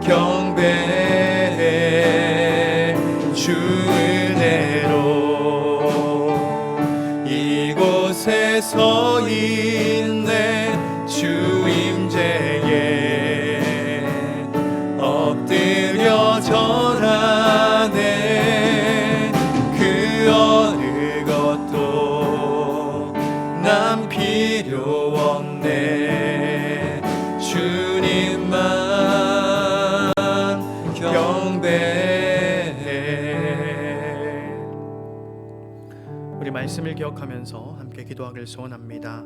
경배해. 주 은혜로 이곳에 서 있네. 주 임재에 엎드려 절하네. 그 어느 것도 난 필요 없네. 주님만 경배해. 우리 말씀을 기억하면서 함께 기도하길 소원합니다.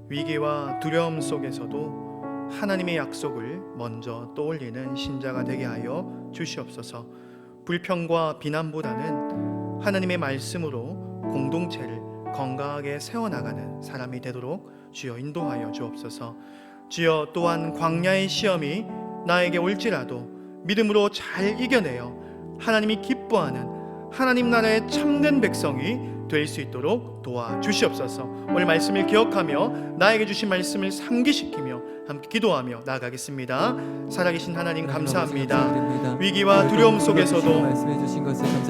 위기와 두려움 속에서도 하나님의 약속을 먼저 떠올리는 신자가 되게 하여 주시옵소서. 불평과 비난보다는 하나님의 말씀으로 공동체를 건강하게 세워나가는 사람이 되도록 주여 인도하여 주옵소서. 주여 또한 광야의 시험이 나에게 올지라도 믿음으로 잘 이겨내어 하나님이 기뻐하는 하나님 나라의 참된 백성이 될 수 있도록 도와주시옵소서. 오늘 말씀을 기억하며 나에게 주신 말씀을 상기시키며 함께 기도하며 나아가겠습니다. 살아계신 하나님 감사합니다. 위기와 두려움 속에서도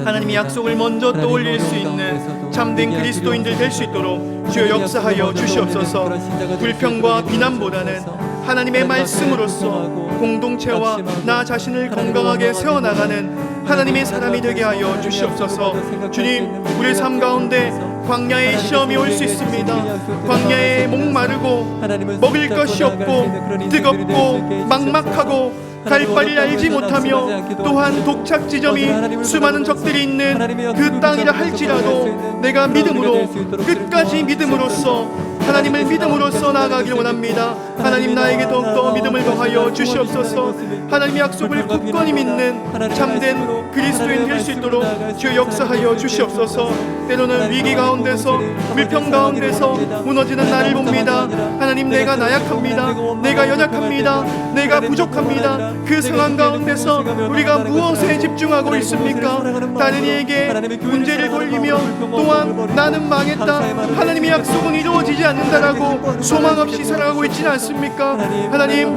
하나님의 약속을 먼저 떠올릴 수 있는 참된 그리스도인들 될 수 있도록 주여 역사하여 주시옵소서. 불평과 비난보다는 하나님의 말씀으로서 공동체와 나 자신을 건강하게 세워나가는 하나님의 사람이 되게 하여 주시옵소서. 주님, 우리 삶 가운데 광야의 시험이 올 수 있습니다. 광야에 목마르고 먹을 것이 없고 뜨겁고 막막하고 갈 바를 알지 못하며 또한 독착 지점이 수많은 적들이 있는 그 땅이라 할지라도 내가 믿음으로 끝까지 믿음으로써 하나님을 믿음으로써 나아가길 원합니다. 하나님 나에게 더욱더 믿음을 더하여 주시옵소서. 하나님의 약속을 굳건히 믿는 참된 그리스도인 될 수 있도록 주여 역사하여 주시옵소서. 때로는 위기 가운데서 불평 가운데서 무너지는 나를 봅니다. 하나님, 내가 나약합니다. 내가 연약합니다. 내가 부족합니다. 그 상황 가운데서 우리가 무엇에 집중하고 있습니까? 다른 이에게 문제를 돌리며 또한 나는 망했다, 하나님의 약속은 이루어지지 않는다라고 소망 없이 살아가고 있지는 않습니까? 하나님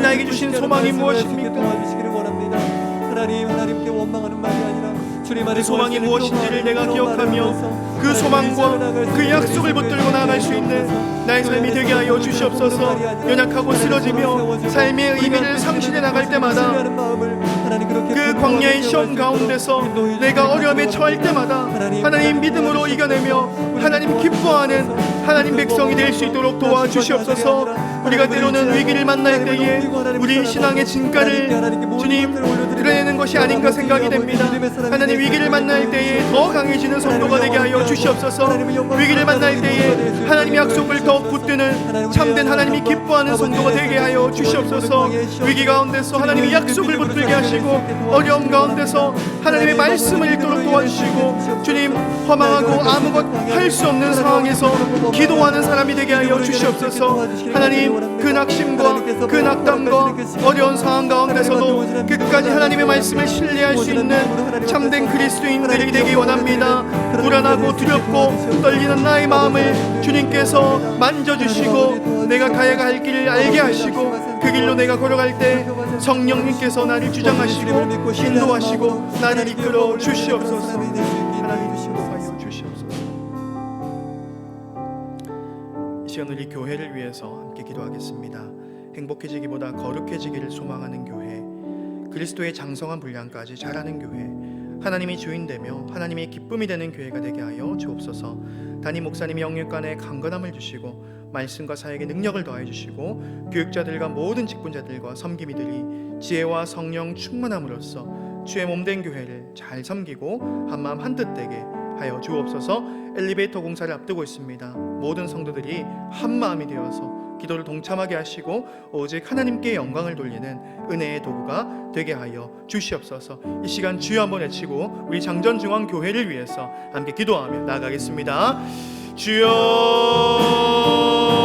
나에게 주신 소망이 무엇입니까? 하나님께 원망하는 말이 아니라 그 소망이 무엇인지를 내가 기억하며 그 소망과 그 약속을 붙들고 나아갈 수 있는 나의 삶이 되게 하여 주시옵소서. 연약하고 쓰러지며 삶의 의미를 상실해 나갈 때마다 그 광야의 시험 가운데서 내가 어려움에 처할 때마다 하나님 믿음으로 이겨내며 하나님 기뻐하는 하나님 백성이 될 수 있도록 도와주시옵소서. 우리가 때로는 위기를 만날 때에 우리 신앙의 진가를 주님 드러내는 것이 아닌가 생각이 됩니다. 하나님, 위기를 만날 때에 더 강해지는 성도가 되게 하여 주시옵소서. 위기를 만날 때에 하나님의 약속을 더욱 붙드는 참된 하나님이 기뻐하는 성도가 되게 하여 주시옵소서. 위기 가운데서 하나님의 약속을 붙들게 하시고 어려움 가운데서 하나님의 말씀을 읽도록 도와주시고 주님, 허망하고 아무것 할 수 없는 상황에서 기도하는 사람이 되게 하여 주시옵소서. 하나님, 그 낙심과 그 낙담과 어려운 상황 가운데서도 끝까지 하나님의 말씀을 신뢰할 수 있는 참된 그리스도인들이 되기 원합니다. 불안하고 두렵고 떨리는 나의 마음을 주님께서 만져주시고 내가 가야 할 길을 알게 하시고 그 길로 내가 걸어갈 때 성령님께서 나를 주장하시고 인도하시고 나를 이끌어 주시옵소서. 하나님, 인도하여 주시옵소서. 이 시간 우리 교회를 위해서 함께 기도하겠습니다. 행복해지기보다 거룩해지기를 소망하는 교회, 그리스도의 장성한 분량까지 자라는 교회, 하나님이 주인되며 하나님의 기쁨이 되는 교회가 되게 하여 주옵소서. 담임 목사님이 영육간에 강건함을 주시고 말씀과 사역에 능력을 더해 주시고 교육자들과 모든 직분자들과 섬기미들이 지혜와 성령 충만함으로써 주의 몸된 교회를 잘 섬기고 한마음 한뜻 되게 하여 주옵소서. 엘리베이터 공사를 앞두고 있습니다. 모든 성도들이 한마음이 되어서 기도를 동참하게 하시고 오직 하나님께 영광을 돌리는 은혜의 도구가 되게 하여 주시옵소서. 이 시간 주여 한번 외치고 우리 장전중앙교회를 위해서 함께 기도하며 나아가겠습니다.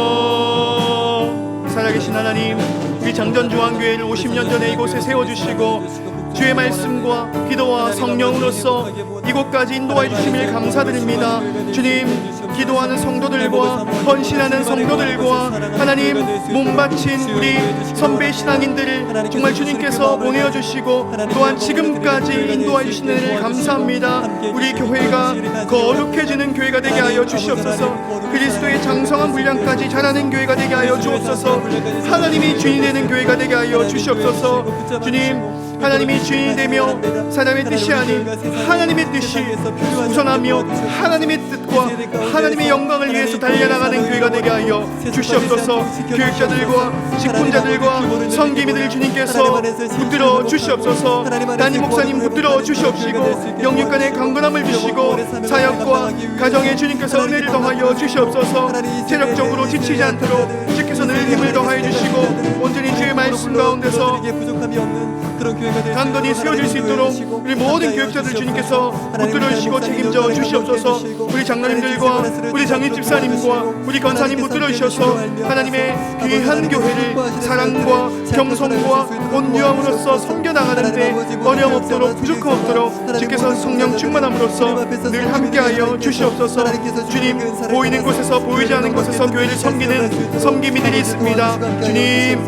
주여, 살아계신 하나님, 우리 장전중앙교회를 50년 전에 이곳에 세워주시고 주의 말씀과 기도와 성령으로서 이곳까지 인도해 주심을 감사드립니다. 주님, 기도하는 성도들과 헌신하는 성도들과 하나님 몸 바친 우리 선배 신앙인들을 정말 주님께서 보내어 주시고 또한 지금까지 인도해 주시는 일을 감사합니다. 우리 교회가 거룩해지는 교회가 되게 하여 주시옵소서. 그리스도의 장성한 분량까지 자라는 교회가 되게 하여 주옵소서. 하나님이 주인이 되는 교회가 되게 하여 주시옵소서. 주님, 하나님이 주인이 되며 사람의 뜻이 아닌 하나님의 뜻이 우선하며 하나님의 뜻과 하나님의 영광을 위해서 달려나가는 교회가 되게 하여 주시옵소서. 교육자들과 직분자들과 성기미들 주님께서 붙들어 주시옵소서. 담임 목사님 붙들어 주시옵시고 영육간에 강건함을 주시고 사역과 가정에 주님께서 은혜를 더하여 주시옵소서. 체력적으로 지치지 않도록 주께서 주님께서 늘 힘을 더하여 주시고 온전히 주의 말씀 가운데서 부족함이 없는 그런 교회가 될 강건히 세워질 수 있도록 우리 모든 교육자들 주님께서 붙들어 주시고 책임져 주시옵소서. 우리 장로님들과 우리 장립 집사님과 우리 권사님 붙들어 주셔서 하나님의 귀한 교회를 사랑과 겸손과 온유함으로써 섬겨나가는데 어려움 없도록 부족함 없도록 주께서 성령 충만함으로써 늘 함께하여 주시옵소서. 주님, 보이는 곳에서 보이지 않는 곳에서 교회를 섬기는 섬기미들이 있습니다. 주님,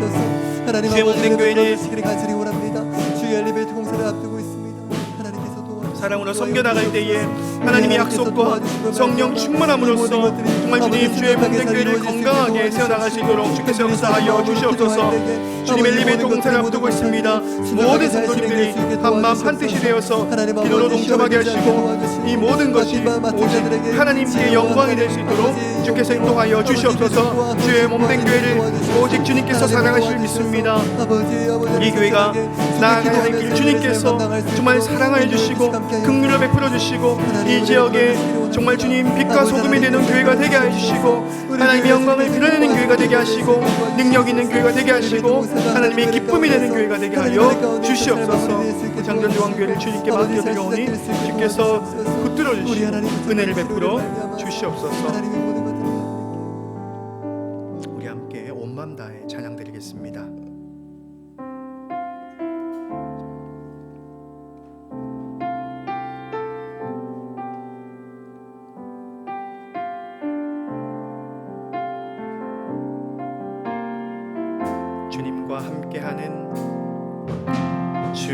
주의 몸된 교회를 간절히 원합니다. 주의 엘리베이터 공사를 앞두고 있습니다. 하나님께서 도와주시고 사랑으로 섬겨나갈 때에 하나님의 약속과 성령 충만함으로써 정말 주님 주의 몸된 교회를 건강하게 세워나갈 수 있도록 주께서 역사하여 주시옵소서. 주님, 엘리베이터 공사를 앞두고 있습니다. 모든 성도님들이 한마음 한뜻이 되어서 기도로 동참하게 하시고 이 모든 것이 오직 하나님께 영광이 될 수 있도록 주께서 인도하여 주시옵소서. 주의 몸된 교회를 오직 주님께서 사랑하실 믿습니다. 이 교회가 나아가야 할 길 주님께서 정말 사랑하여 주시고 긍휼을 베풀어 주시고 이 지역에 정말 주님 빛과 소금이 되는 교회가 되게 하시고 하나님의 영광을 드러내는 교회가 되게 하시고 능력 있는 교회가 되게 하시고 하나님의 기쁨이 되는 교회가 되게 하여 주시옵소서. 장전요한교회를 주님께 맡겨드려오니 주께서 붙들어 주시고 은혜를 베풀어 주시옵소서. 우리 함께 온 마음 다해 찬양 드리겠습니다.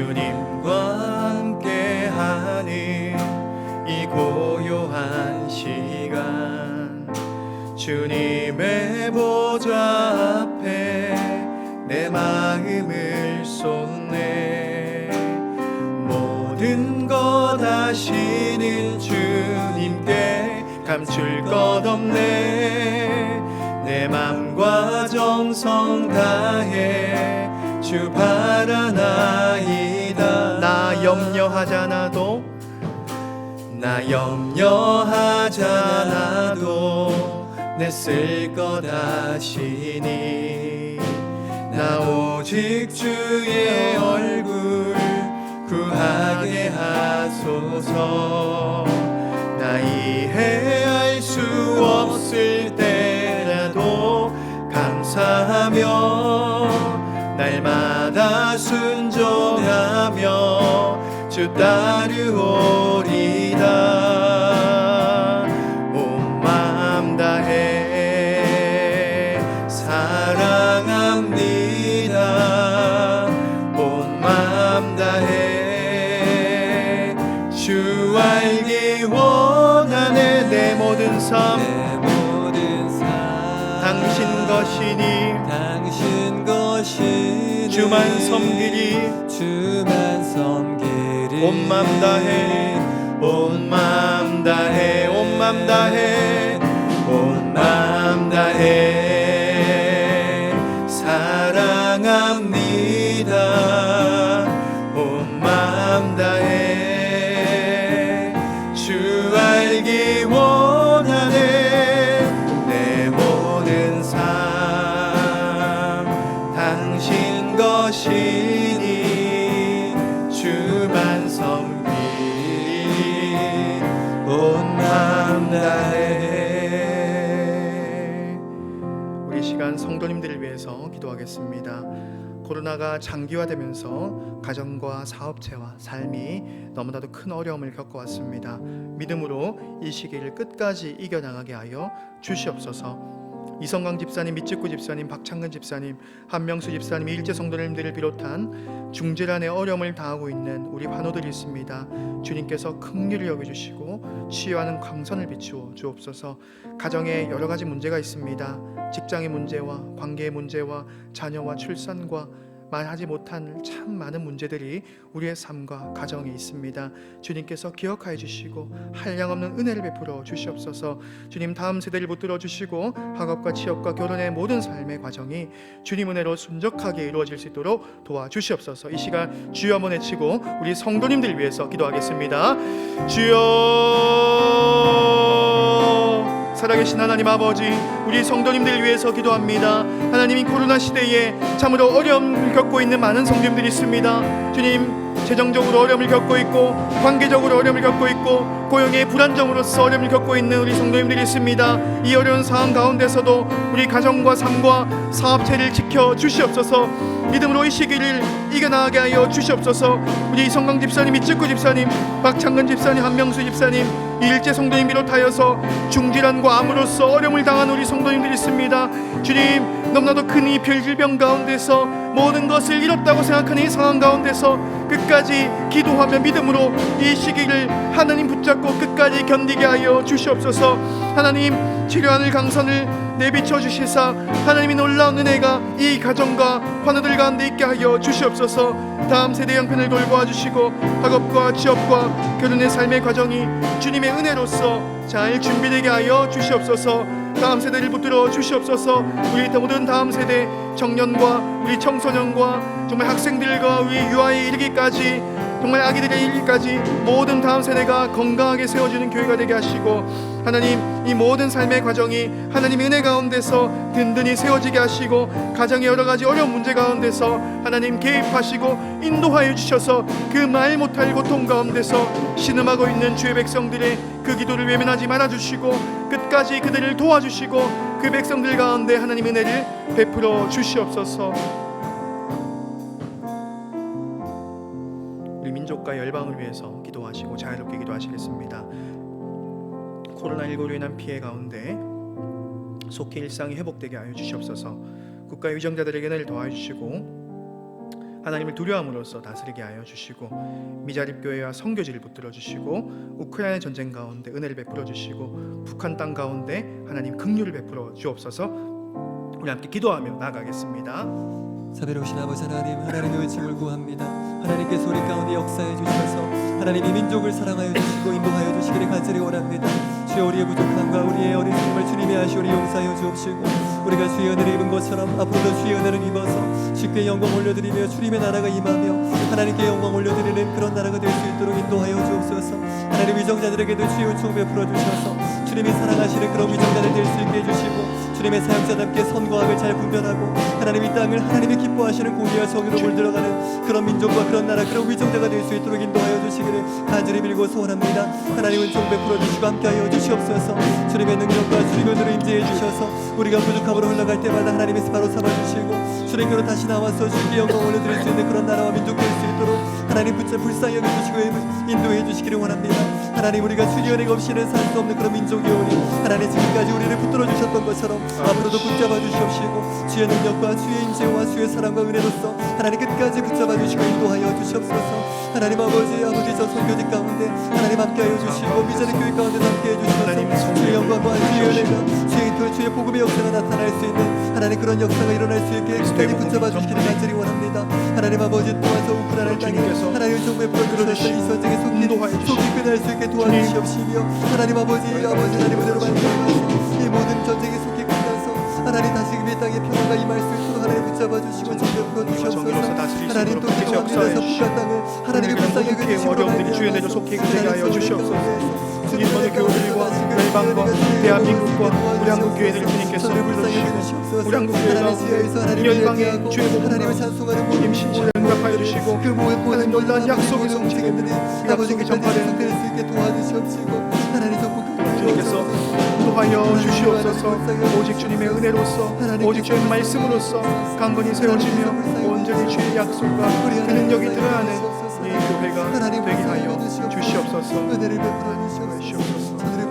주님과 함께하는 이 고요한 시간 주님의 보좌 앞에 내 마음을 쏟네. 모든 것 아시는 주님께 감출 것 없네. 내 맘과 정성 다해 주 바라나이다. 나 염려하잖아도 내 쓸 것 아시니. 나 오직 주의 얼굴 구하게 하소서. 나 이해할 수 없을 때라도 감사하며 날마다 순종하며 주 따르오리다. 온 마음 다해 사랑합니다. 온 마음 다해 주 알기 원하네. 내 모든 삶 당신 것이니 주만 섬기리. 온 마음 다해 온 마음 다해 온 마음 다해 온 마음 다해 사랑합니다. 온 마음 다해 주 알기 원하네. 내 모든 삶 당신 것이니 주만 섬기리. 온 마음 다해. 우리 시간 성도님들을 위해서 기도하겠습니다. 코로나가 장기화되면서 가정과 사업체와 삶이 너무나도 큰 어려움을 겪어왔습니다. 믿음으로 이 시기를 끝까지 이겨나가게 하여 주시옵소서. 이성강 집사님, 밑직구 집사님, 박창근 집사님, 한명수 집사님, 일제 성도님들을 비롯한 중재란의 어려움을 당하고 있는 우리 환우들이 있습니다. 주님께서 긍휼히 여겨주시고 치유하는 광선을 비추어 주옵소서. 가정에 여러 가지 문제가 있습니다. 직장의 문제와 관계의 문제와 자녀와 출산과 말하지 못한 참 많은 문제들이 우리의 삶과 가정에 있습니다. 주님께서 기억하여 주시고 한량없는 은혜를 베풀어 주시옵소서. 주님, 다음 세대를 붙들어 주시고 학업과 취업과 결혼의 모든 삶의 과정이 주님 은혜로 순적하게 이루어질 수 있도록 도와주시옵소서. 이 시간 주여 한번 외치고 우리 성도님들 위해서 기도하겠습니다. 주여 살아계신 하나님 아버지, 우리 성도님들 위해서 기도합니다. 하나님이 코로나 시대에 참으로 어려움을 겪고 있는 많은 성도님들이 있습니다. 주님, 재정적으로 어려움을 겪고 있고 관계적으로 어려움을 겪고 있고 고용의 불안정으로서 어려움을 겪고 있는 우리 성도님들이 있습니다. 이 어려운 상황 가운데서도 우리 가정과 삶과 사업체를 지켜 주시옵소서. 믿음으로 이 시기를 이겨나가게 하여 주시옵소서. 우리 이성광 집사님, 이측구 집사님, 박창근 집사님, 한명수 집사님, 이 일제 성도님 비롯하여서 중질환과 암으로서 어려움을 당한 우리 성도님들이 있습니다. 주님, 너무나도 큰 이 별질병 가운데서 모든 것을 잃었다고 생각하는 이 상황 가운데서 끝까지 기도하며 믿음으로 이 시기를 하나님 붙잡고 끝까지 견디게 하여 주시옵소서. 하나님, 치료하는 강선을 내비쳐 주시사 하나님이 놀라운 은혜가 이 가정과 환우들 가운데 있게 하여 주시옵소서. 다음 세대 형편을 돌보아 주시고 학업과 취업과 결혼의 삶의 과정이 주님의 은혜로서 잘 준비되게 하여 주시옵소서. 다음 세대를 붙들어 주시옵소서. 우리 모든 다음 세대 청년과 우리 청소년과 정말 학생들과 우리 유아에 이르기까지 정말 아기들에 이르기까지 모든 다음 세대가 건강하게 세워지는 교회가 되게 하시고 하나님, 이 모든 삶의 과정이 하나님의 은혜 가운데서 든든히 세워지게 하시고 가정의 여러 가지 어려운 문제 가운데서 하나님 개입하시고 인도하여 주셔서 그 말 못할 고통 가운데서 신음하고 있는 주의 백성들의 그 기도를 외면하지 말아주시고 끝까지 그들을 도와주시고 그 백성들 가운데 하나님 은혜를 베풀어 주시옵소서. 우리 민족과 열방을 위해서 기도하시고 자유롭게 기도하시겠습니다. 코로나19로 인한 피해 가운데 속히 일상이 회복되게 하여 주시옵소서. 국가의 위정자들에게 은혜를 더하여 주시고 하나님을 두려움으로써 다스리게 하여 주시고 미자립교회와 선교지를 붙들어 주시고 우크라이나 전쟁 가운데 은혜를 베풀어 주시고 북한 땅 가운데 하나님 긍휼을 베풀어 주옵소서. 우리 함께 기도하며 나아가겠습니다. 자비로우신 아버지 하나님, 하나님의 외침을 구합니다. 하나님께서 우리 가운데 역사해 주셔서 하나님 이 민족을 사랑하여 주시고 인도하여 주시기를 간절히 원합니다. 주여, 우리의 부족함과 우리의 어리석음을 주님이 아시오니 용서하여 주옵시고 우리가 주의 은혜를 입은 것처럼 앞으로도 주의 은혜를 입어서 주께 영광 올려드리며 주님의 나라가 임하며 하나님께 영광 올려드리는 그런 나라가 될 수 있도록 인도하여 주옵소서. 하나님, 위정자들에게도 주의 은총 베풀어 주셔서 주님이 사랑하시는 그런 위정자들 될 수 있게 해주시고 주님의 사역자답게 선과 악을 잘 분별하고 하나님 이 땅을 하나님이 기뻐하시는 공의와 정의로 물들어가는 그런 민족과 그런 나라, 그런 위정자가 될 수 있도록 인도하여 주시기를 간절히 빌고 소원합니다. 하나님은 종 베풀어 주시고 함께하여 주시옵소서. 주님의 능력과 주님의 은혜로 임재해 주셔서 우리가 부족함으로 흘러갈 때마다 하나님께서 바로 삼아주시고 주님께로 다시 나와서 주께 영광 올려드릴 수 있는 그런 나라와 민족 될 수 있도록 하나님 붙잡 불쌍히 여겨주시고 인도해 주시기를 원합니다. 하나님, 우리가 주의 은혜가 없이는 살 수 없는 그런 민족이오니 하나님, 지금까지 우리를 붙들어 주셨던 것처럼 앞으로도 붙잡아 주시옵시고 주의 능력과 주의 인재와 주의 사랑과 은혜로서 하나님 끝까지 붙잡아 주시고 인도하여 주시옵소서. 하나님 아버지, 저 선교직 가운데 하나님 함께하여 주시고 미자립 교회 가운데 함께해 주셔서 주의 영광과 주의 은혜가 주의 인도의 주의 복음의 역사가 나타날 수 있는 하나님 그런 역사가 일어날 수 있게 끝까지 붙잡아 주시기를 간절히 원합니다. 하나님 아버지, 또한 우크라이나 땅에 하나님의 정부에 불어들어졌던 이 전쟁의 속히 끝날 수 있게 도와주시옵시며 하나님 아버지 하나님 은혜로 말미암아서 이 모든 전쟁이 속히 끝나서 하나님 다시금 이 땅에 평화가 임할 수 있도록 하나님 붙잡아 주시고 정죄 풀어주시옵소서. 하나님 또 기도하면서 북한 땅을 하나님의 불쌍히 여겨주시고 어려움들이 주의 내려 속히 끝내게 하여 주시옵소서. 주님, 어느 교회들과 열방과 대한민국과 우리 한국 교회들 주님께서 불러주시고 우리 한국 교회가 열방의 주의 복음과 임신실을 응답하여 주시고 하나님 놀라운 약속의 성취를 약속의 전파를 주님께서 인도하여 주시옵소서. 오직 주님의 은혜로서 오직 주의 말씀으로서 강건히 세워지며 온전히 주의 약속과 그 능력이 드러나는 이 교회가 되게 하여 주시옵소서. 은혜를 베풀어 주시옵소서.